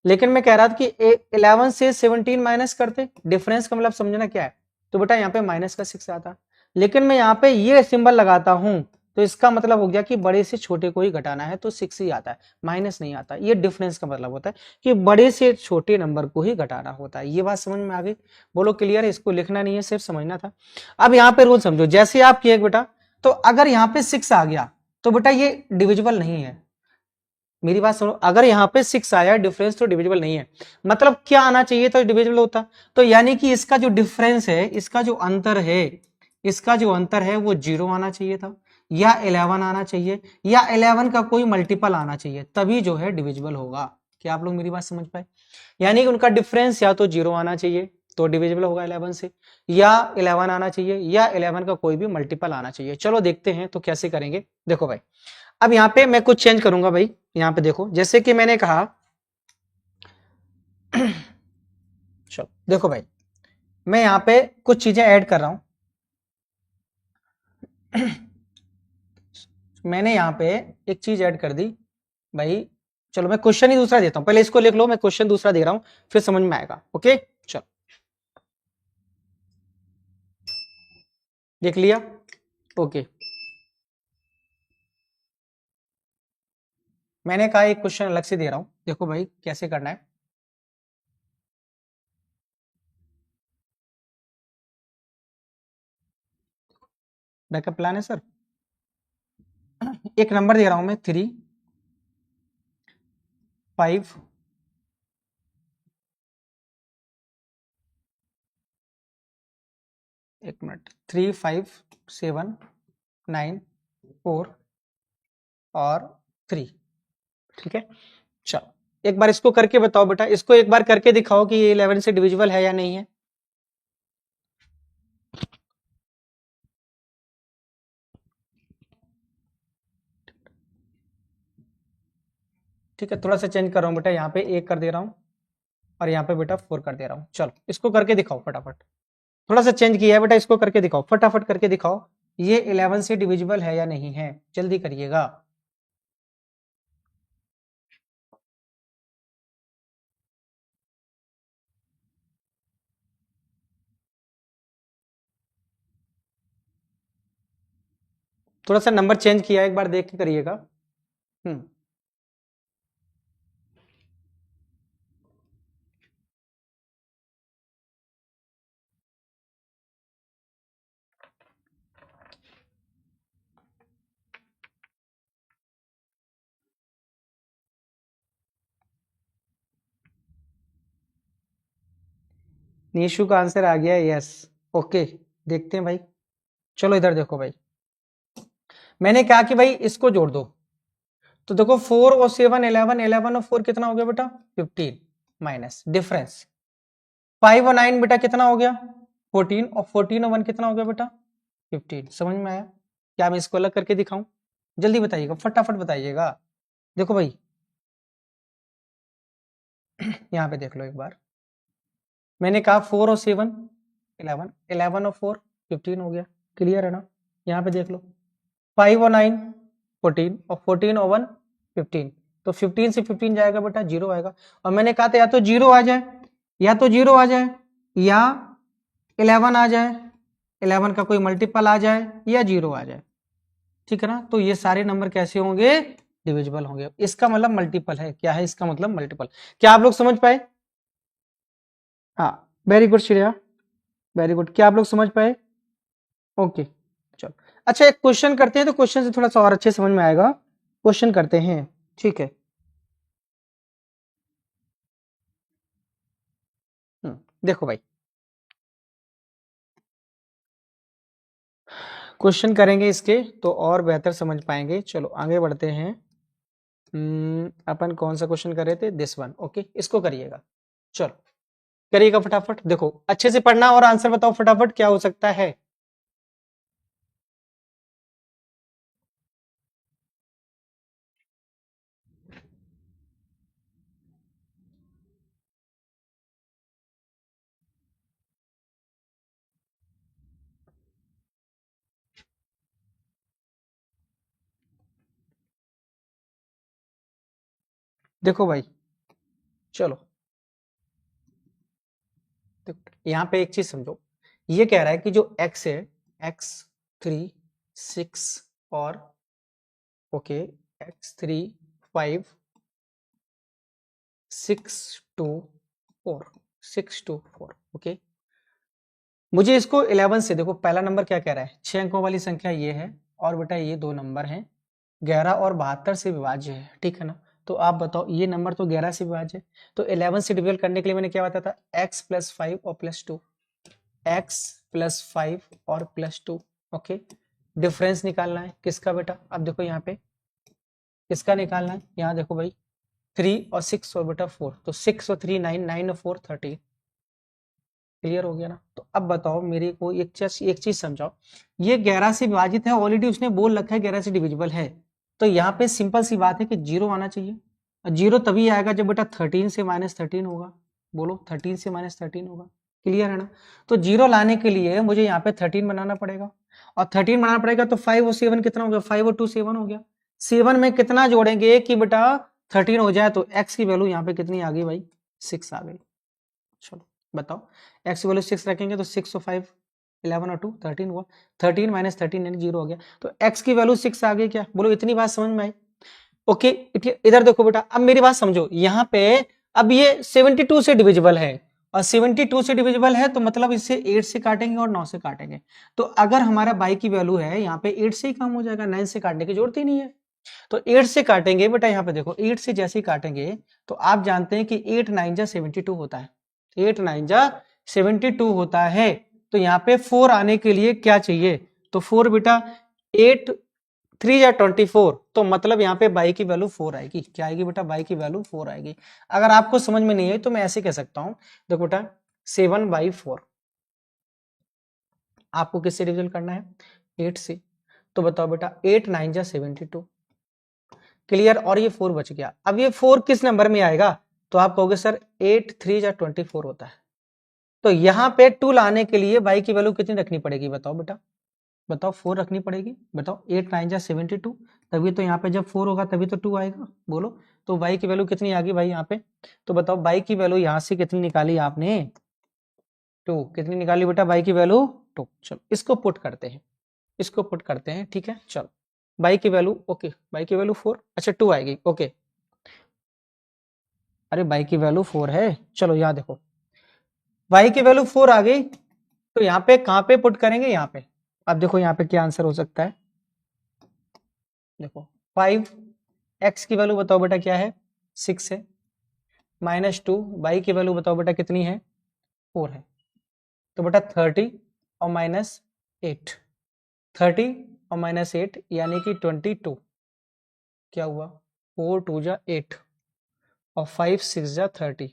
लेकिन मैं कह रहा था कि 11 से 17 माइनस करते, डिफरेंस का मतलब समझना क्या है, तो बेटा यहाँ पे माइनस का 6 आता। लेकिन मैं यहाँ पे ये सिंबल लगाता हूं, तो इसका मतलब हो गया कि बड़े से छोटे को ही घटाना है, तो 6 ही आता है, माइनस नहीं आता। ये डिफरेंस का मतलब होता है कि बड़े से छोटे नंबर को ही घटाना होता है। ये बात समझ में आ गई? बोलो क्लियर है? इसको लिखना नहीं है, सिर्फ समझना था। अब यहाँ पे रूल समझो, जैसे आप किए बेटा, तो अगर यहाँ पे 6 आ गया तो बेटा ये डिविजिबल नहीं है। मेरी बात सुनो, अगर यहाँ पे 6 आया डिफरेंस, तो डिविजिबल नहीं है। मतलब क्या आना चाहिए था डिविजिबल होता, तो यानी कि इसका जो डिफरेंस है, इसका जो अंतर है, इसका जो अंतर है वो 0 आना चाहिए था, या 11 आना चाहिए, या 11 का कोई मल्टीपल आना चाहिए, तभी जो है डिविजिबल होगा। क्या आप लोग मेरी बात समझ पाए? यानी कि उनका डिफरेंस या तो 0 आना चाहिए तो डिविजिबल होगा 11 से, या 11 आना चाहिए, या 11 का कोई भी मल्टीपल आना चाहिए। चलो देखते हैं तो कैसे करेंगे। देखो भाई, अब यहाँ पे मैं कुछ चेंज करूंगा भाई। यहाँ पे देखो, जैसे कि मैंने कहा चलो देखो भाई, मैं यहाँ पे कुछ चीजें ऐड कर रहा हूं। मैंने यहाँ पे एक चीज ऐड कर दी भाई। चलो मैं क्वेश्चन ही दूसरा देता हूं, पहले इसको लिख लो, मैं क्वेश्चन दूसरा दे रहा हूं, फिर समझ में आएगा। ओके चलो, देख लिया? ओके, मैंने कहा एक क्वेश्चन अलग से दे रहा हूं, देखो भाई कैसे करना है। बैकअप प्लान है सर। एक नंबर दे रहा हूं मैं, 3, 5, एक मिनट, 3 5 7 9 4 और 3, ठीक है। चलो एक बार इसको करके बताओ बेटा, इसको एक बार करके दिखाओ कि ये 11 से डिविजिबल है या नहीं है। ठीक है, थोड़ा सा चेंज कर रहा हूं बेटा, यहाँ पे 1 कर दे रहा हूं और यहाँ पे बेटा 4 कर दे रहा हूं। चलो इसको करके दिखाओ फटाफट, थोड़ा सा चेंज किया है बेटा, इसको करके दिखाओ, फटाफट करके दिखाओ ये 11 से डिविजिबल है या नहीं है, जल्दी करिएगा। थोड़ा सा नंबर चेंज किया है, एक बार देख के करिएगा। निशु का आंसर आ गया, यस। ओके, देखते हैं भाई। चलो इधर देखो भाई, मैंने कहा कि भाई इसको जोड़ दो, तो देखो 4 और 7 11, 11 और 4 कितना हो गया बेटा 15 माइनस डिफरेंस 5 और 9 बेटा कितना हो गया 14, और 14 और 1 कितना हो गया बेटा 15। समझ में आया? क्या मैं इसको अलग करके दिखाऊं? जल्दी बताइएगा, फटाफट बताइएगा। देखो भाई यहाँ पे देख लो एक बार, मैंने कहा 4 और 7 11, 11 और 4 15 हो गया, क्लियर है ना? यहाँ पे देख लो 5 और 9 14, और 14 और 1 15, तो 15 से 15 जाएगा बेटा 0 आएगा। और मैंने कहा था या तो 0 आ जाए, या तो 0 आ जाए, या 11 आ जाए, 11 का कोई मल्टीपल आ जाए, या 0 आ जाए, ठीक है ना? तो ये सारे नंबर कैसे होंगे डिविजिबल होंगे, इसका मतलब मल्टीपल है। क्या है इसका मतलब? मल्टीपल। क्या आप लोग समझ पाए? हाँ, very good Shreya, very good. क्या आप लोग समझ पाए? ओके चलो, अच्छा एक क्वेश्चन करते हैं, तो क्वेश्चन से थोड़ा सा और अच्छे समझ में आएगा। क्वेश्चन करते हैं, ठीक है। देखो भाई, क्वेश्चन करेंगे इसके तो और बेहतर समझ पाएंगे। चलो आगे बढ़ते हैं। अपन कौन सा क्वेश्चन कर रहे थे? This one. ओके, इसको करिएगा। चलो करिएगा फटाफट, देखो अच्छे से पढ़ना और आंसर बताओ फटाफट क्या हो सकता है। देखो भाई, चलो यहां पे एक चीज समझो, ये कह रहा है कि जो x है x 3 6 और ओके x 3 5 6 2 4 6 2 4। ओके, मुझे इसको 11 से, देखो पहला नंबर क्या कह रहा है, 6 अंकों वाली संख्या ये है, और बेटा ये दो नंबर हैं 11 और 72 से विभाज्य है, ठीक है ना? तो आप बताओ ये नंबर तो 11 से विभाज्य है, तो 11 से डिवाइड करने के लिए मैंने क्या बताया था, x प्लस 5 और प्लस 2, x प्लस 5 और प्लस 2। ओके, डिफरेंस निकालना है किसका बेटा? अब देखो यहाँ पे किसका निकालना है, यहाँ देखो भाई 3 और 6 और बेटा 4, तो 6 और 3 9, 9 और 4 13। क्लियर हो गया ना? तो अब बताओ मेरे को एक चीज समझाओ, ये 11 से विभाजित है, ऑलरेडी उसने बोल रखा है 11 से डिविजिबल है, तो यहाँ पे सिंपल सी बात है कि 0 आना चाहिए। 0 तभी आएगा जब बेटा 13 से -13 होगा। बोलो 13 से -13 होगा, क्लियर है ना? तो 0 लाने के लिए मुझे यहाँ पे 13 बनाना पड़ेगा, और 13 बनाना पड़ेगा तो 5 और 7 कितना हो गया, 5 और 2 7 हो गया। 7 में कितना जोड़ेंगे कि बेटा 13 हो जाए, तो x की वैल्यू यहाँ पे कितनी आ गई भाई 6 आ गई। चलो बताओ, x की वैल्यू 6 रखेंगे तो 6 और 5 11 और 2 13 हुआ, 13 माइनस 13 यानी 0 हो गया, तो x की वैल्यू 6 आ गई। क्या बोलो, इतनी बात समझ में आई? ओके, इधर देखो बेटा, अब मेरी बात समझो, यहाँ पे अब ये 72 से डिविजिबल है, और 72 से डिविजिबल है तो मतलब इससे 8 से काटेंगे और 9 से काटेंगे, तो अगर हमारा बाई की वैल्यू है यहाँ पे 8 से ही काम हो जाएगा, 9 से काटने की जरूरत ही नहीं है। तो 8 से काटेंगे बेटा, यहाँ पे देखो 8 से जैसे ही काटेंगे तो आप जानते हैं कि 8 9 जा 72 होता है, 8 9 जा 72 होता है, तो यहाँ पे 4 आने के लिए क्या चाहिए, तो 4 बेटा 8 3 या 24, तो मतलब यहाँ पे बाई की वैल्यू 4 आएगी। क्या आएगी बेटा, बाई की वैल्यू 4 आएगी। अगर आपको समझ में नहीं आई तो मैं ऐसे कह सकता हूँ, देखो बेटा 7/4 आपको किससे डिविजन करना है, 8 से। तो बताओ बेटा 8 9 जा 72, क्लियर। और ये 4 बच गया। अब ये 4 किस नंबर में आएगा, तो आप कहोगे सर 8 3 जा 24 होता है। तो यहाँ पे 2 लाने के लिए बाई की वैल्यू कितनी रखनी पड़ेगी, बताओ बेटा, बताओ 4 रखनी पड़ेगी। बताओ 8 9 जा 72, तभी तो यहाँ पे जब 4 होगा तभी तो 2 आएगा, बोलो। तो बाई की वैल्यू कितनी आ गई भाई यहाँ पे, तो बताओ बाई की वैल्यू यहाँ से कितनी निकाली आपने, 2। कितनी निकाली बेटा बाई की वैल्यू, 2। चलो इसको पुट करते हैं, इसको पुट करते हैं, ठीक है। चलो बाई की वैल्यू, ओके बाई की वैल्यू 4, अच्छा 2 आएगी, ओके। अरे बाई की वैल्यू 4 है, चलो यहाँ देखो बाई की वैल्यू 4 आ गई, तो यहाँ पे कहाँ पे पुट करेंगे, यहाँ पे। अब देखो यहाँ पे क्या आंसर हो सकता है, देखो 5, एक्स की वैल्यू बताओ बेटा क्या है, 6 है, -2, बाई की वैल्यू बताओ बेटा कितनी है, 4 है। तो बेटा 30 और -8, 30 और -8 यानी कि 22, क्या हुआ, 4 2 जा 8 और 5 6 जा 30,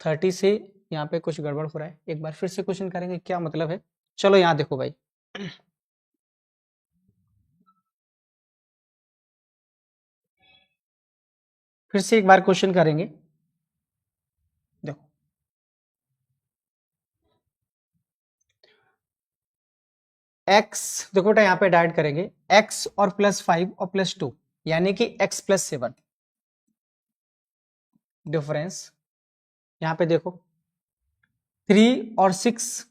30 से यहाँ पे कुछ गड़बड़ हो रहा है, एक बार फिर से क्वेश्चन करेंगे क्या मतलब है। चलो यहाँ देखो भाई, फिर से एक बार क्वेश्चन करेंगे, देखो x, देखो बेटा यहाँ पे डाइट करेंगे x और +5 और +2 यानी कि x +7 डिफरेंस, यहाँ पे देखो 3 और 6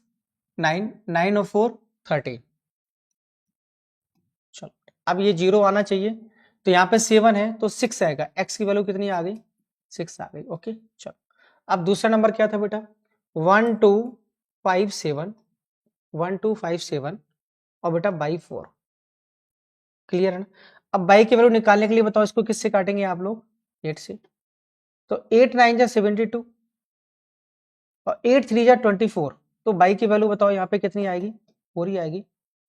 9, 9 और 4 13। चलो अब ये 0 आना चाहिए, तो यहाँ पे 7 है तो 6 आएगा, x की वैल्यू कितनी आ गई, 6 आ गई, ओके। चलो अब दूसरा नंबर क्या था बेटा, 1 2 5 7, 1 2 5 7 और बेटा बाई 4, क्लियर है ना। अब बाई की वैल्यू निकालने के लिए बताओ इसको किससे काटेंगे आप लोग, 8 से। तो 8 9 जा 72 और 8 3 जा 24, तो बाई की वैल्यू बताओ यहाँ पे कितनी आएगी, 4 ही आएगी।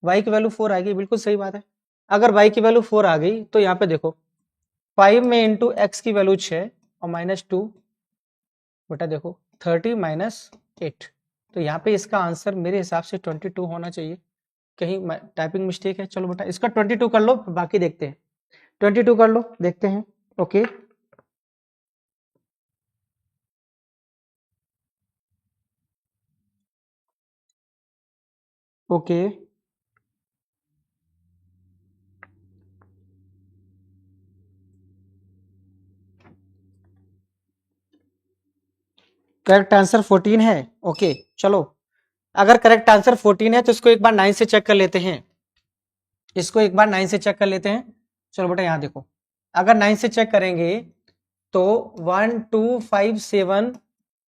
बाई की वैल्यू 4 आएगी, बिल्कुल सही बात है। अगर बाई की वैल्यू 4 आ गई तो यहाँ पे देखो 5 में इंटू एक्स की वैल्यू 6 और -2, बेटा देखो 30 -8, तो यहाँ पे इसका आंसर मेरे हिसाब से 22 होना चाहिए, कहीं टाइपिंग मिस्टेक है। चलो बेटा इसका 22 कर लो, बाकी देखते हैं, 22 कर लो, देखते हैं, ओके। ओके करेक्ट आंसर 14 है, ओके। चलो अगर करेक्ट आंसर 14 है तो इसको एक बार 9 से चेक कर लेते हैं, इसको एक बार 9 से चेक कर लेते हैं। चलो बेटा यहाँ देखो, अगर 9 से चेक करेंगे तो 1 2 5 7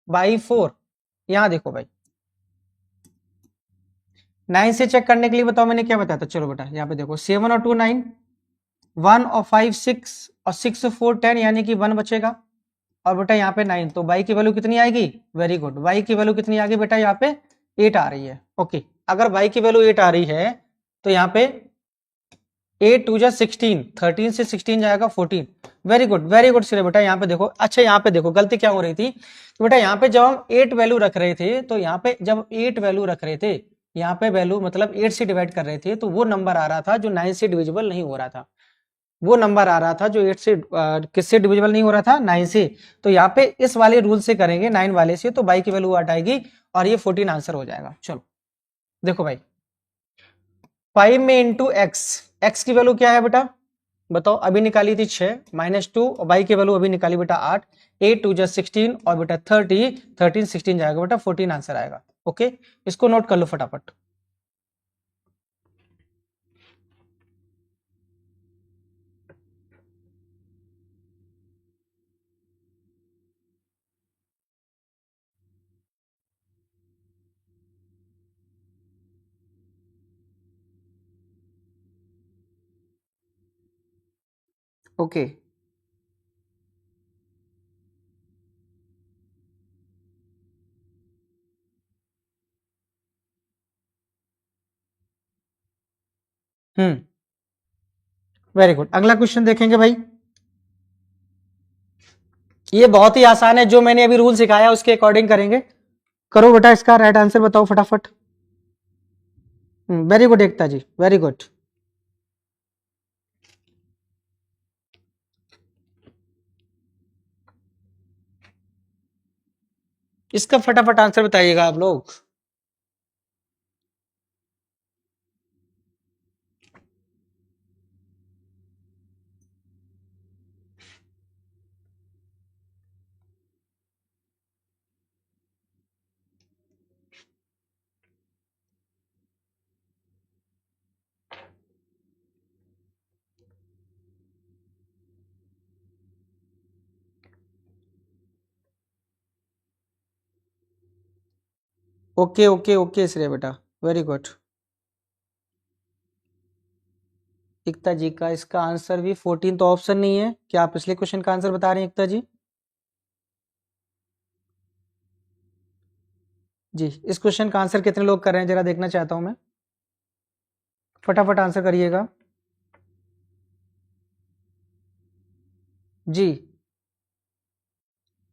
बाई 4, यहाँ देखो भाई 9 से चेक करने के लिए बताओ मैंने क्या बताया था। चलो बेटा यहाँ पे देखो 7 और 2 9, 1 और 5 6 और 6 और 4 10 यानी कि 1 बचेगा, और बेटा यहाँ पे 9, तो बाई की वैल्यू कितनी आएगी, वेरी गुड, बाई की वैल्यू कितनी आ गई बेटा, यहाँ पे 8 आ रही है, ओके। अगर बाई की वैल्यू 8 आ रही है तो यहाँ पे 8 2 जा 16, 13 से 16 जाएगा 14, वेरी गुड, वेरी गुड सिरे बेटा। यहाँ पे देखो, अच्छा यहाँ पे देखो गलती क्या हो रही थी, तो बेटा यहाँ पे जब हम 8 वैल्यू रख रहे थे, तो यहाँ पे जब 8 वैल्यू रख रहे थे, यहाँ पे वैल्यू मतलब 8 से डिवाइड कर रहे थे, तो वो नंबर आ रहा था जो 9 से डिविजिबल नहीं हो रहा था, वो नंबर आ रहा था जो 8 से किससे डिविजिबल नहीं हो रहा था, 9 से। तो यहाँ पे इस वाले रूल से करेंगे 9 वाले से, तो बाई की वैल्यू हट आएगी और ये 14 आंसर हो जाएगा। चलो देखो भाई 5 में इंटू एक्स, एक्स की वैल्यू क्या है बेटा, बताओ, अभी निकाली थी 6 -2 और बाई की वैल्यू अभी निकाली बेटा 8, 8 2 जा 16 और बेटा 30, 13 16 जाएगा बेटा 14 आंसर आएगा, ओके। इसको नोट कर लो फटाफट। Okay very good. अगला क्वेश्चन देखेंगे भाई, ये बहुत ही आसान है, जो मैंने अभी रूल सिखाया उसके अकॉर्डिंग करेंगे। करो बेटा, इसका राइट आंसर बताओ फटाफट। वेरी गुड एकता जी, वेरी गुड। इसका फटाफट आंसर बताइएगा आप लोग। ओके ओके ओके श्रेय बेटा, वेरी गुड। एकता जी का इसका आंसर भी 14 तो ऑप्शन नहीं है। क्या आप पिछले क्वेश्चन का आंसर बता रहे हैं एकता जी? जी, इस क्वेश्चन का आंसर कितने लोग कर रहे हैं जरा देखना चाहता हूं मैं, फटाफट आंसर करिएगा जी।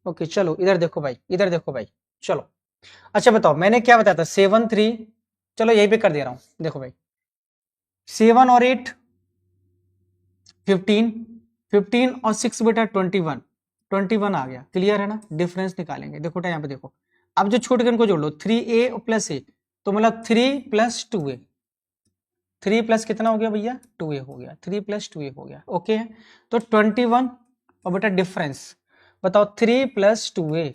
ओके चलो इधर देखो भाई, इधर देखो भाई, चलो। अच्छा बताओ, मैंने क्या बताया था? 7 3, चलो यही पे कर दे रहा हूं, देखो भाई 7 और 8 15, 15 और 6 बेटा 21, 21 आ गया, क्लियर है ना? डिफरेंस निकालेंगे, देखो बेटा यहाँ पे देखो, अब जो छूट गए उनको जोड़ लो, 3a प्लस ए, तो मतलब 3 प्लस 2a, 3 प्लस कितना हो गया भैया? 2a हो गया, 3 प्लस 2a हो गया, ओके है। तो 21 और बेटा डिफरेंस बताओ 3 प्लस 2a,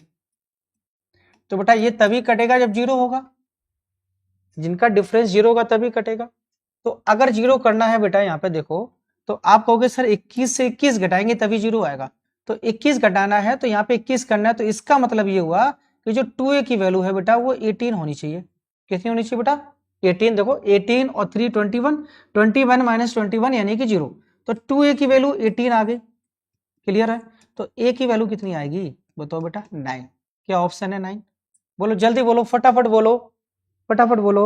तो बेटा ये तभी कटेगा जब जीरो होगा, जिनका डिफरेंस जीरो होगा तभी कटेगा। तो अगर जीरो करना है बेटा यहाँ पे देखो, तो आप कहोगे सर 21 से 21 घटाएंगे तभी जीरो आएगा, तो 21 घटाना है तो यहाँ पे 21 करना है, तो इसका मतलब ये हुआ कि जो 2a की वैल्यू है बेटा वो 18 होनी चाहिए। कितनी होनी चाहिए बेटा? 18। देखो 18 और 3 21, 21 माइनस 21 यानी कि जीरो, तो 2a की वैल्यू 18 आ गई, क्लियर है? तो a की वैल्यू कितनी आएगी बताओ बेटा? 9। क्या ऑप्शन है 9? बोलो जल्दी बोलो, फटाफट बोलो, फटाफट बोलो।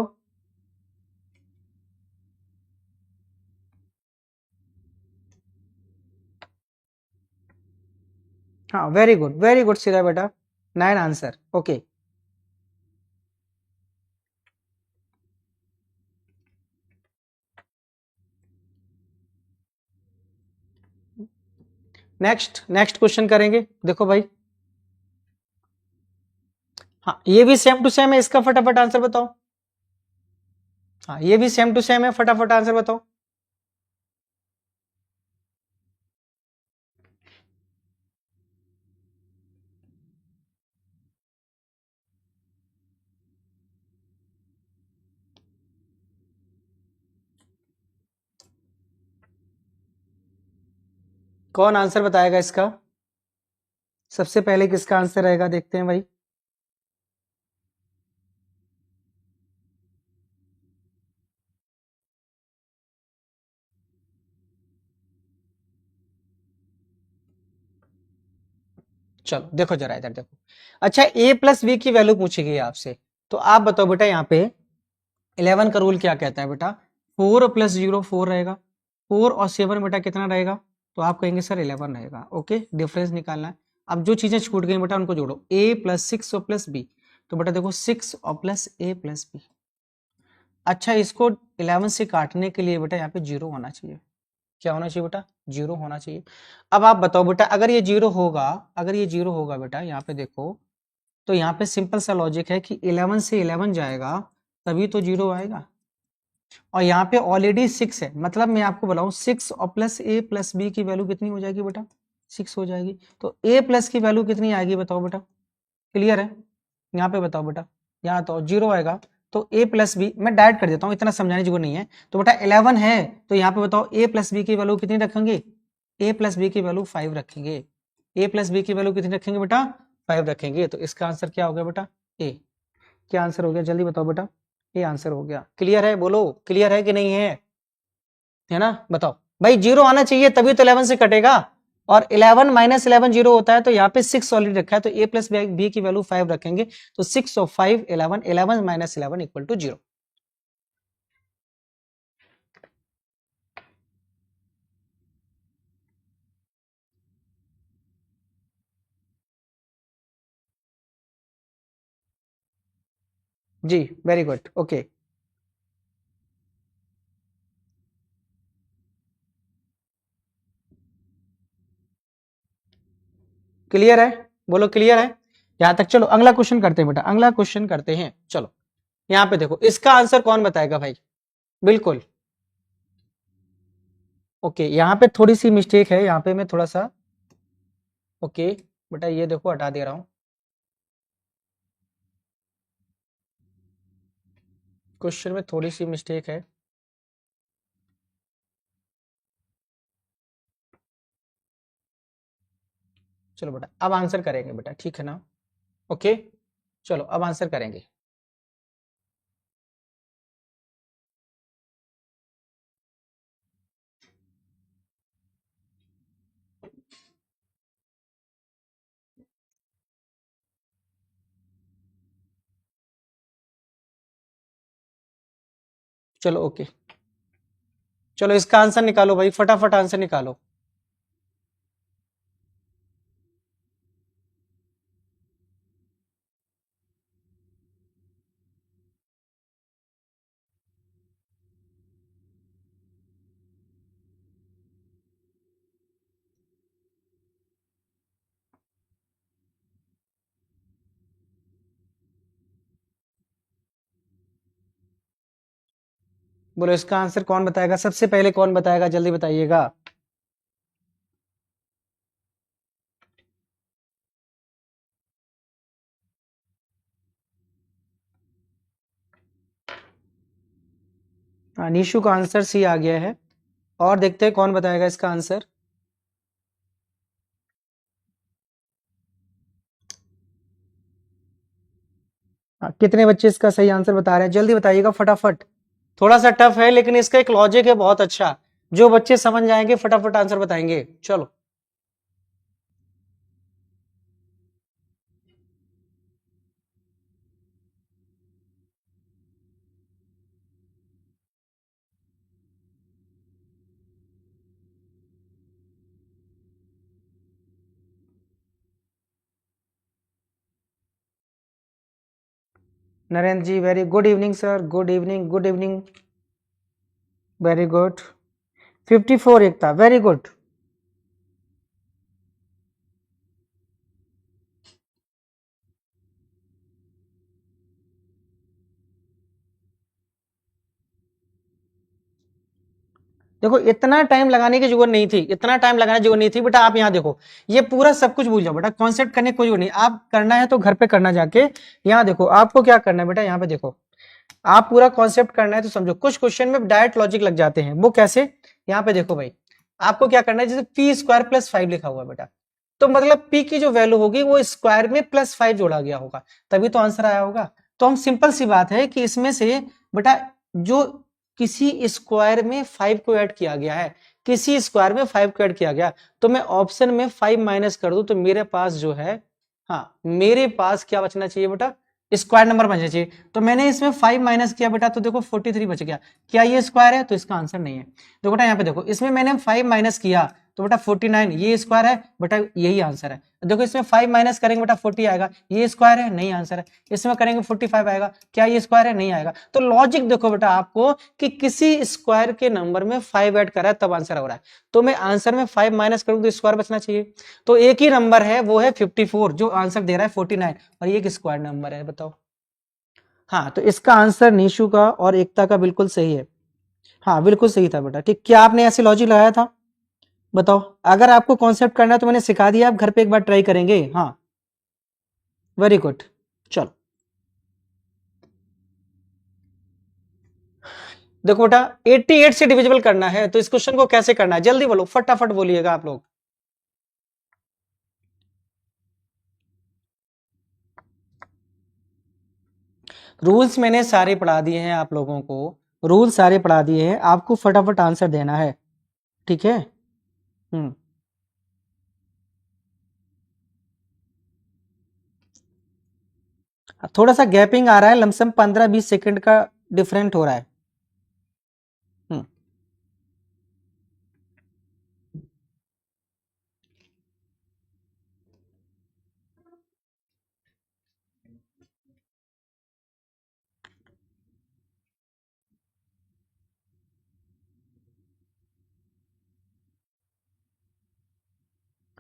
हाँ वेरी गुड सीधा बेटा, 9 answer, okay. Next next question करेंगे, देखो भाई। हाँ ये भी सेम टू सेम है, इसका फटाफट आंसर बताओ। हाँ ये भी सेम टू सेम है, फटाफट आंसर बताओ। कौन आंसर बताएगा इसका? सबसे पहले किसका आंसर रहेगा, देखते हैं भाई। चलो देखो जरा इधर देखो। अच्छा a प्लस बी की वैल्यू पूछेगी आपसे, तो आप बताओ बेटा यहाँ पे 11 का रूल क्या कहता है बेटा? 4 प्लस 0 4 रहेगा, 4 और 7 बेटा कितना रहेगा? तो आप कहेंगे सर 11 रहेगा, ओके। डिफरेंस निकालना है। अब जो चीजें छूट गई बेटा उनको जोड़ो, a प्लस 6 और प्लस बी, तो बेटा देखो 6 और प्लस a प्लस बी। अच्छा इसको 11 से काटने के लिए बेटा यहाँ पे जीरो होना चाहिए। क्या होना चाहिए बेटा? जीरो होना चाहिए। अब आप बताओ बेटा, अगर ये जीरो होगा, अगर ये जीरो होगा बेटा यहाँ पे देखो, तो यहाँ पे सिंपल सा लॉजिक है कि 11 से 11 जाएगा तभी तो जीरो आएगा, और यहाँ पे ऑलरेडी 6 है, मतलब मैं आपको बताऊं 6 और प्लस a प्लस बी की वैल्यू कितनी हो जाएगी बेटा? 6 हो जाएगी। तो a प्लस की वैल्यू कितनी आएगी बताओ बेटा? क्लियर है? यहाँ पे बताओ बेटा, यहाँ तो जीरो आएगा, तो a प्लस बी मैं डायरेक्ट कर देता हूँ, इतना समझाने की जरूरत नहीं है। तो बेटा 11 है, तो यहाँ पे बताओ a प्लस बी की वैल्यू कितनी रखेंगे? a प्लस बी की वैल्यू 5 रखेंगे। a प्लस बी की वैल्यू कितनी रखेंगे बेटा? 5 रखेंगे। तो इसका आंसर क्या हो गया बेटा? a। क्या आंसर हो गया जल्दी बताओ बेटा? ये आंसर हो गया। क्लियर है? बोलो क्लियर है कि नहीं है ना? बताओ भाई, जीरो आना चाहिए तभी तो 11 से कटेगा, और 11 माइनस 11 जीरो होता है, तो यहाँ पे 6 ऑलरेडी रखा है, तो a प्लस बी की वैल्यू 5 रखेंगे, तो 6 और 5 11, 11 माइनस 11 इक्वल टू जीरो। जी, वेरी गुड, ओके। क्लियर है? बोलो क्लियर है यहां तक? चलो अगला क्वेश्चन करते हैं बेटा, अगला क्वेश्चन करते हैं। चलो यहाँ पे देखो, इसका आंसर कौन बताएगा भाई? बिल्कुल ओके। यहाँ पे थोड़ी सी मिस्टेक है, यहाँ पे मैं थोड़ा सा, ओके बेटा ये देखो हटा दे रहा हूं, क्वेश्चन में थोड़ी सी मिस्टेक है। चलो बेटा अब आंसर करेंगे बेटा, ठीक है ना? ओके चलो अब आंसर करेंगे। चलो ओके, चलो इसका आंसर निकालो भाई, फटाफट आंसर निकालो। बोलो इसका आंसर कौन बताएगा, सबसे पहले कौन बताएगा, जल्दी बताइएगा। हाँ, निशु का आंसर सी आ गया है। और देखते हैं कौन बताएगा इसका आंसर। हाँ, कितने बच्चे इसका सही आंसर बता रहे हैं, जल्दी बताइएगा फटाफट। थोड़ा सा टफ है लेकिन इसका एक लॉजिक है बहुत अच्छा, जो बच्चे समझ जाएंगे फटाफट आंसर बताएंगे। चलो Narendra ji very good evening sir, good evening, good evening, very good. 54 Ekta, very good. देखो इतना टाइम लगाने की जरूरत नहीं थी, इतना टाइम लगाने की जरूरत नहीं थी बेटा। आप यहाँ देखो, ये पूरा सब कुछ भूल जाओ बेटा, कॉन्सेप्ट करने की कोई जरूरत नहीं। आप करना है तो घर पे करना जाके। यहाँ देखो आपको क्या करना है बेटा, यहाँ पे देखो, आप पूरा कॉन्सेप्ट करना है तो समझो। कुछ क्वेश्चन में डायरेक्ट लॉजिक लग जाते हैं, वो कैसे? यहाँ पे देखो भाई, आपको क्या करना है, जैसे पी स्क्वायर प्लस 5 लिखा हुआ है बेटा, तो मतलब पी की जो वैल्यू होगी वो स्क्वायर में प्लस 5 जोड़ा गया होगा, तभी तो आंसर आया होगा। तो हम सिंपल सी बात है कि इसमें से बेटा जो किसी स्क्वायर में 5 को ऐड किया गया है, किसी स्क्वायर में 5 को ऐड किया गया, तो मैं ऑप्शन में 5 माइनस कर दूं तो मेरे पास जो है, हाँ मेरे पास क्या बचना चाहिए बेटा, स्क्वायर नंबर बचना चाहिए। तो मैंने इसमें 5 माइनस किया बेटा, तो देखो 43 बच गया। क्या ये स्क्वायर है? तो इसका आंसर नहीं है। तो बेटा यहाँ पे देखो, इसमें मैंने 5 माइनस किया तो बेटा 49, ये स्क्वायर है बेटा, यही आंसर है। देखो इसमें 5 माइनस करेंगे बेटा 40 आएगा, ये स्क्वायर है, नहीं आंसर है। इसमें करेंगे 45 आएगा, क्या ये स्क्वायर है? नहीं आएगा। तो लॉजिक देखो बेटा आपको, कि किसी स्क्वायर के नंबर में 5 ऐड करा है तब आंसर हो रहा है। तो मैं आंसर में 5 माइनस करूं तो स्क्वायर बचना चाहिए। तो एक ही नंबर है, वो है 54, जो आंसर दे रहा है 49, और ये एक स्क्वायर नंबर है, बताओ। हाँ, तो इसका आंसर निशु का और एकता का बिल्कुल सही है। हाँ बिल्कुल सही था बेटा, ठीक। क्या आपने ऐसे लॉजिक लगाया था? बताओ। अगर आपको कॉन्सेप्ट करना है तो मैंने सिखा दिया, आप घर पे एक बार ट्राई करेंगे। हाँ वेरी गुड। चलो देखो बेटा, 88 से डिविजिबल करना है तो इस क्वेश्चन को कैसे करना है, जल्दी बोलो, फटाफट बोलिएगा आप लोग। रूल्स मैंने सारे पढ़ा दिए हैं आप लोगों को, रूल सारे पढ़ा दिए हैं, आपको फटाफट आंसर देना है, ठीक है? हम्म। थोड़ा सा गैपिंग आ रहा है, लमसम 15-20 सेकंड का डिफरेंट हो रहा है। हम्म।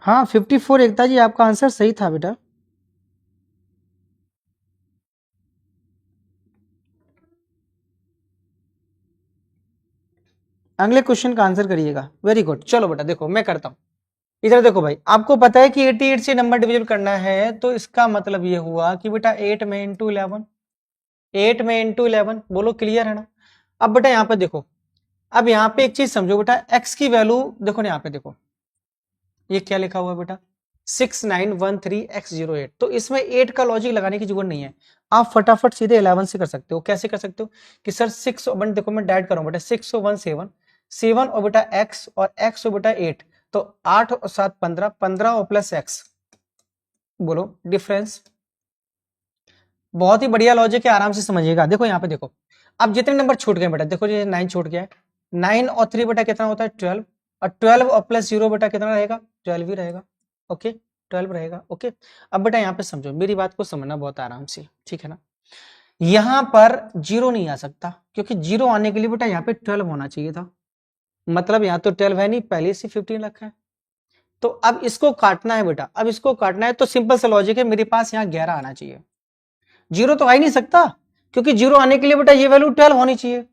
हाँ 54 एकता जी, आपका आंसर सही था बेटा। अगले क्वेश्चन का आंसर करिएगा। Very good. चलो बेटा देखो मैं करता हूं। इधर देखो भाई, आपको पता है कि 88 से नंबर डिविजन करना है, तो इसका मतलब ये हुआ कि बेटा 8 में इंटू 11, 8 में इंटू 11, बोलो क्लियर है ना। अब बेटा यहाँ पे देखो, अब यहाँ पे एक चीज समझो बेटा, x की वैल्यू देखो ना, यहाँ पे देखो ये क्या लिखा हुआ है बेटा, 6913x08। तो इसमें 8 का लॉजिक लगाने की जरूरत नहीं है, आप फटाफट सीधे 11 से कर सकते हो। कैसे कर सकते हो कि सर 6 वन, देखो मैं डाइट करूं बेटा, 6 1 7, 7 और बेटा x, और x और बेटा 8, तो 8 और 7 15, 15 और प्लस x, बोलो डिफरेंस। बहुत ही बढ़िया लॉजिक है, आराम से समझिएगा। देखो यहाँ पे देखो, अब जितने नंबर छूट गए बेटा, देखो ये 9 छूट गया है, 9 और 3 बेटा कितना होता है 12, और 12 और प्लस 0 बेटा कितना रहेगा, 12 ही रहेगा। ओके 12 रहेगा। ओके अब बेटा यहाँ पे समझो, मेरी बात को समझना बहुत आराम से, ठीक है ना। यहाँ पर 0 नहीं आ सकता, क्योंकि 0 आने के लिए बेटा यहाँ पे 12 होना चाहिए था, मतलब यहाँ तो 12 है नहीं, पहले से 15 रखा है। तो अब इसको काटना है बेटा, अब इसको काटना है तो सिंपल सा लॉजिक है, मेरे पास यहाँ 11 आना चाहिए। 0 तो आ ही नहीं सकता, क्योंकि 0 आने के लिए बेटा ये वैल्यू 12 होनी चाहिए,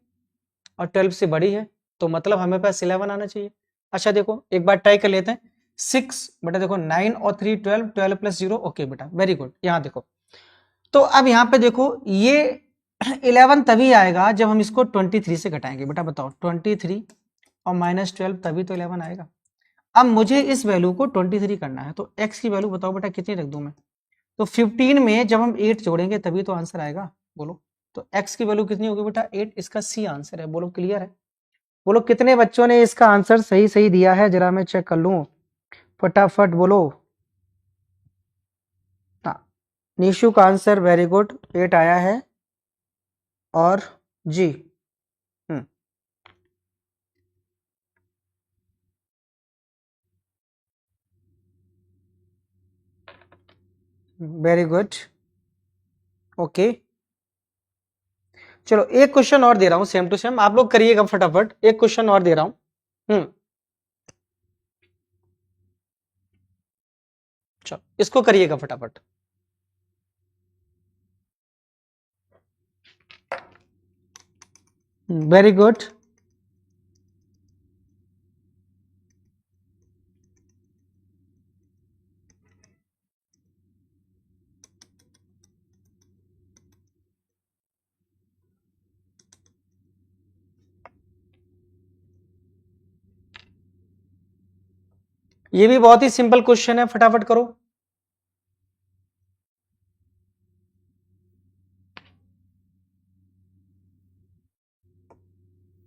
और 12 से बड़ी है, तो मतलब हमें पास 11 आना चाहिए। अच्छा देखो एक बार ट्राई कर लेते हैं, 6 बेटा देखो 9 और 3 12, 12 प्लस 0, ओके बेटा वेरी गुड। यहाँ देखो, तो अब यहाँ पे देखो ये 11 तभी आएगा जब हम इसको 23 से घटाएंगे। बेटा बताओ 23 और -12 तभी तो 11 आएगा। अब मुझे इस वैल्यू को 23 करना है, तो x की वैल्यू बताओ बेटा कितनी रख दूं मैं, तो 15 में जब हम 8 जोड़ेंगे तभी तो आंसर आएगा, बोलो। तो x की वैल्यू कितनी होगी बेटा 8, इसका सी आंसर है, बोलो क्लियर है। बोलो कितने बच्चों ने इसका आंसर सही सही दिया है, जरा मैं चेक कर लूं फटाफट, बोलो। हाँ निशु का आंसर वेरी गुड, 8 आया है। और जी वेरी गुड। ओके चलो एक क्वेश्चन और दे रहा हूं, सेम टू सेम, आप लोग करिएगा फटाफट, एक क्वेश्चन और दे रहा हूं। चलो इसको करिएगा फटाफट। Very good. ये भी बहुत ही सिंपल क्वेश्चन है, फटाफट करो।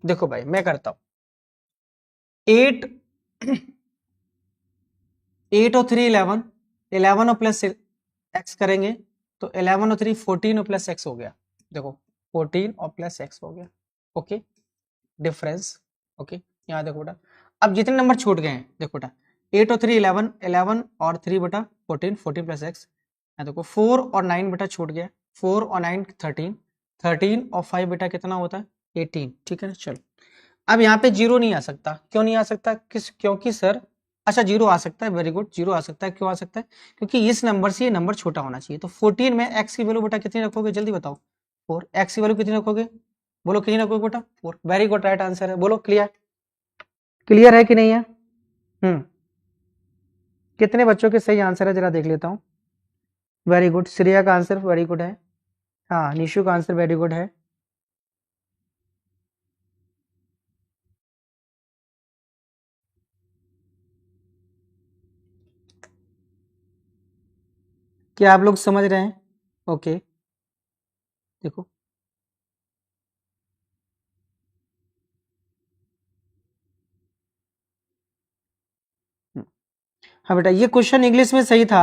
देखो भाई मैं करता हूं, 8 और 3 11, 11 और प्लस x करेंगे, तो 11 और 3 14 और प्लस x हो गया। देखो 14 और प्लस x हो गया। Okay difference. ओके यहाँ देखो बेटा, अब जितने नंबर छूट गए हैं देखो बेटा, 8 और 3 11, 11 और 3 बेटा 14, 14 प्लस x, यहाँ देखो 4 और 9 बेटा छूट गया, 4 और 9 13, 13 और 5 बेटा कितना होता है 18, ठीक है ना। चलो अब यहाँ पे 0 नहीं आ सकता, क्यों नहीं आ सकता, क्योंकि सर, अच्छा 0 आ सकता है, वेरी गुड 0 आ सकता है, क्यों आ सकता है, क्योंकि इस नंबर से ये नंबर छोटा होना चाहिए। तो 14 में x की वैल्यू बेटा कितनी रखोगे, जल्दी बताओ, 4, x की वैल्यू कितनी रखोगे, बोलो कितनी रखोगे बेटा 4, वेरी गुड राइट आंसर है, बोलो क्लियर, क्लियर है कि नहीं है। कितने बच्चों के सही आंसर है जरा देख लेता हूँ। वेरी गुड, श्रेया का आंसर वेरी गुड है, हाँ निशु का आंसर वेरी गुड है। क्या आप लोग समझ रहे हैं। ओके देखो हाँ बेटा ये क्वेश्चन इंग्लिश में सही था,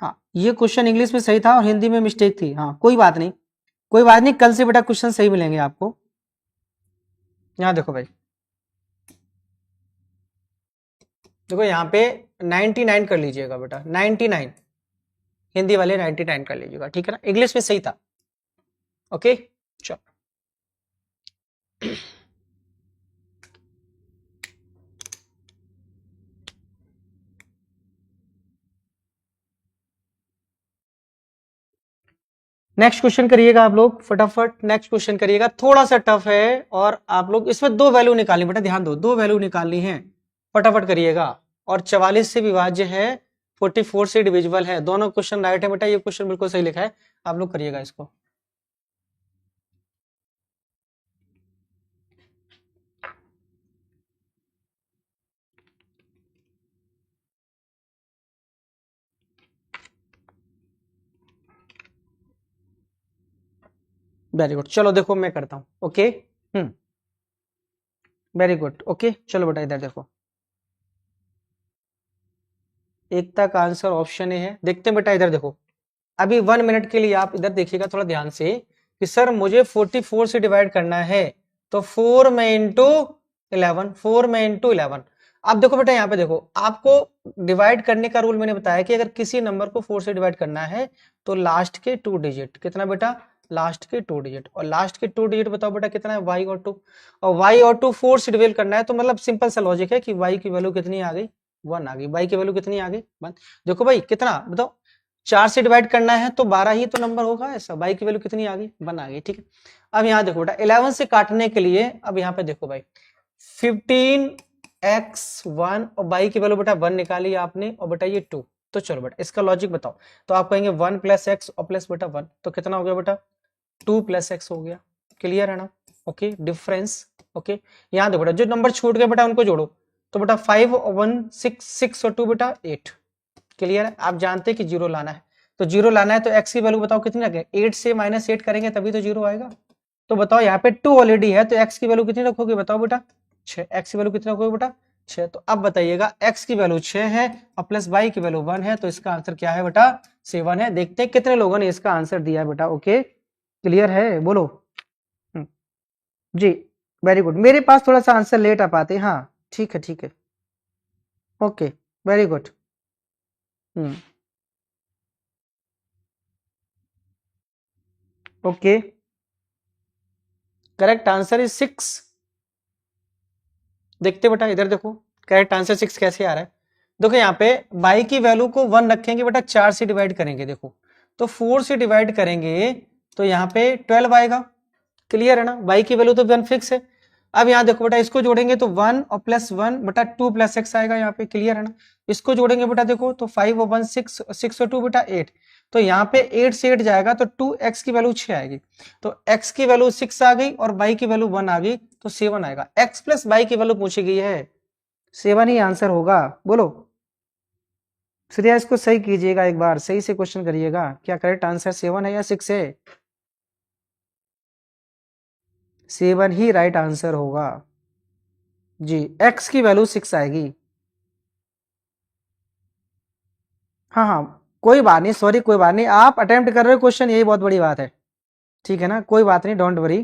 हाँ ये क्वेश्चन इंग्लिश में सही था और हिंदी में मिस्टेक थी, हाँ कोई बात नहीं, कोई बात नहीं, कल से बेटा क्वेश्चन सही मिलेंगे आपको। यहाँ देखो भाई, देखो यहाँ पे 99 कर लीजिएगा बेटा, 99, हिंदी वाले 99 कर लीजिएगा, ठीक है ना, इंग्लिश में सही था। ओके चलो नेक्स्ट क्वेश्चन करिएगा आप लोग फटाफट, नेक्स्ट क्वेश्चन करिएगा, थोड़ा सा टफ है और आप लोग इसमें दो वैल्यू निकालनी, बेटा ध्यान दो, दो वैल्यू निकालनी है, फटाफट करिएगा। और 44 से विभाज्य है, 44 से डिविजिबल है, दोनों क्वेश्चन राइट है बेटा, ये क्वेश्चन बिल्कुल सही लिखा है, आप लोग करिएगा इसको। वेरी गुड, चलो देखो मैं करता हूं, ओके। वेरी गुड, ओके चलो बेटा इधर देखो, एकता का आंसर ऑप्शन ए है। देखते हैं बेटा इधर देखो, अभी 1 मिनट के लिए आप इधर देखिएगा थोड़ा ध्यान से कि सर मुझे 44 से डिवाइड करना है, तो 4 में इंटू 11, 4 में इंटू 11। अब देखो बेटा यहाँ पे देखो, आपको डिवाइड करने का रूल मैंने बताया कि अगर किसी नंबर को 4 से डिवाइड करना है तो लास्ट के 2 डिजिट, कितना बेटा, लास्ट के 2 डिजिट, और लास्ट के 2 डिजिट बताओ बेटा कितना है, y और 2, और y और 2 4 से डिवाइड करना है, तो मतलब सिंपल सा लॉजिक है कि y की वैल्यू कितनी आ गई, 1 आ गई, y की वैल्यू कितनी आ गई 1। देखो भाई कितना बताओ, 4 से डिवाइड करना है तो 12 ही तो नंबर होगा, ऐसा y की वैल्यू कितनी आ गई, 1 आ गई, ठीक है। अब यहाँ देखो बेटा 11 से काटने के लिए, अब यहाँ पे देखो भाई 15x1 और y की वैल्यू बेटा 1 निकाली आपने, और बेटा ये 2, तो चलो बेटा इसका लॉजिक बताओ, तो आप कहेंगे 1 प्लस एक्स और प्लस बेटा 1, तो कितना हो गया बेटा 2 प्लस एक्स हो गया, क्लियर है ना, ओके डिफरेंस, ओके। यहाँ देखो बेटा जो नंबर छूट गए बेटा उनको जोड़ो, तो बेटा 5 और 1 6, 6 और 2 बेटा 8, क्लियर है। आप जानते हैं कि जीरो लाना है, तो जीरो लाना है तो एक्स की वैल्यू बताओ कितनी रखें, 8 से -8 करेंगे तभी तो जीरो आएगा। तो बताओ यहाँ पे 2 ऑलरेडी है, तो एक्स की वैल्यू कितनी रखोगे बताओ बेटा 6, एक्स की वैल्यू कितनी रखोगे बेटा 6। तो अब बताइएगा एक्स की वैल्यू 6 है और प्लस वाई की वैल्यू 1 है, तो इसका आंसर क्या है बेटा 7 है। देखते हैं कितने लोगों ने इसका आंसर दिया है बेटा, ओके क्लियर है, बोलो। हम्म, जी वेरी गुड, मेरे पास थोड़ा सा आंसर लेट आ पाते, हाँ ठीक है ठीक है, okay very good. Okay correct answer is 6। देखते बेटा इधर देखो करेक्ट आंसर 6 कैसे आ रहा है। देखो यहाँ पे y की वैल्यू को 1 रखेंगे बेटा, 4 से डिवाइड करेंगे, देखो तो 4 से डिवाइड करेंगे तो यहाँ पे 12 आएगा, क्लियर है ना, y की वैल्यू तो 1 फिक्स है। अब यहाँ देखो बेटा इसको जोड़ेंगे तो 1 और प्लस 1 बेटा 2 प्लस एक्स आएगा यहाँ पे, क्लियर है ना। इसको जोड़ेंगे बेटा देखो तो 5 और 1 6, 6 और 2 बेटा 8, तो यहाँ पे 8 से 8 जाएगा तो 2x की वैल्यू 6 आएगी, तो x की वैल्यू 6 आ गई और y की वैल्यू 1 आ गई, तो 7 आएगा। x प्लस y की वैल्यू पूछी गई है, 7 ही आंसर होगा, बोलो। श्रेया इसको सही कीजिएगा, एक बार सही से क्वेश्चन करिएगा, क्या करेक्ट आंसर 7 है या 6 है, 7 ही राइट आंसर होगा जी, x की वैल्यू 6 आएगी। हाँ हाँ कोई बात नहीं, सॉरी कोई बात नहीं, आप अटेम्प्ट कर रहे हो क्वेश्चन, यही बहुत बड़ी बात है, ठीक है ना, कोई बात नहीं, डोंट वरी।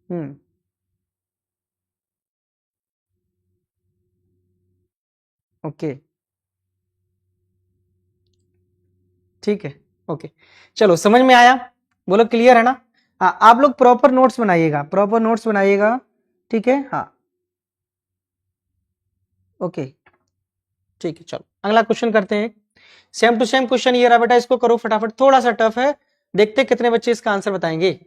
हम्म ओके ठीक है, ओके चलो समझ में आया, बोलो क्लियर है ना। हाँ आप लोग प्रॉपर नोट्स बनाइएगा, प्रॉपर नोट्स बनाइएगा, ठीक है, हाँ ओके ठीक है। चलो अगला क्वेश्चन करते हैं, सेम टू सेम क्वेश्चन ये रहा बेटा, इसको करो फटाफट, थोड़ा सा टफ है, देखते हैं कितने बच्चे इसका आंसर बताएंगे।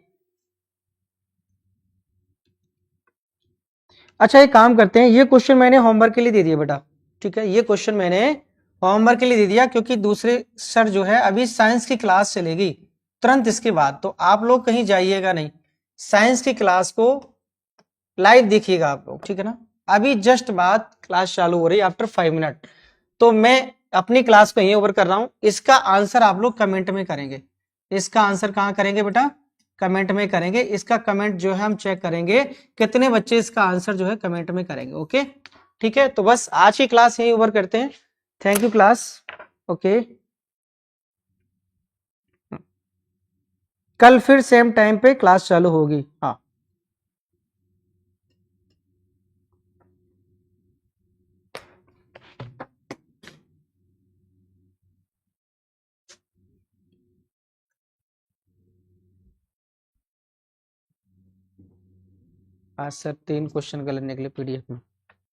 अच्छा एक काम करते हैं, ये क्वेश्चन मैंने होमवर्क के लिए दे दिया बेटा, ठीक है, ये क्वेश्चन मैंने होमवर्क के लिए दे दिया, क्योंकि दूसरे सर जो है अभी साइंस की क्लास चलेगी तुरंत इसके बाद, तो आप लोग कहीं जाइएगा नहीं, साइंस की क्लास को लाइव देखिएगा आप लोग, ठीक है ना। अभी जस्ट बाद क्लास चालू हो रही है आफ्टर 5 मिनट, तो मैं अपनी क्लास को यहीं ओवर कर रहा हूं, इसका आंसर आप लोग कमेंट में करेंगे, इसका आंसर कहां करेंगे बेटा, कमेंट में करेंगे, इसका कमेंट जो है हम चेक करेंगे कितने बच्चे इसका आंसर जो है कमेंट में करेंगे, ओके ठीक है। तो बस आज की क्लास यहीं ओवर करते हैं, थैंक यू क्लास, ओके कल फिर सेम टाइम पे क्लास चालू होगी, हाँ। आज सर 3 क्वेश्चन गलत निकले पीडीएफ में।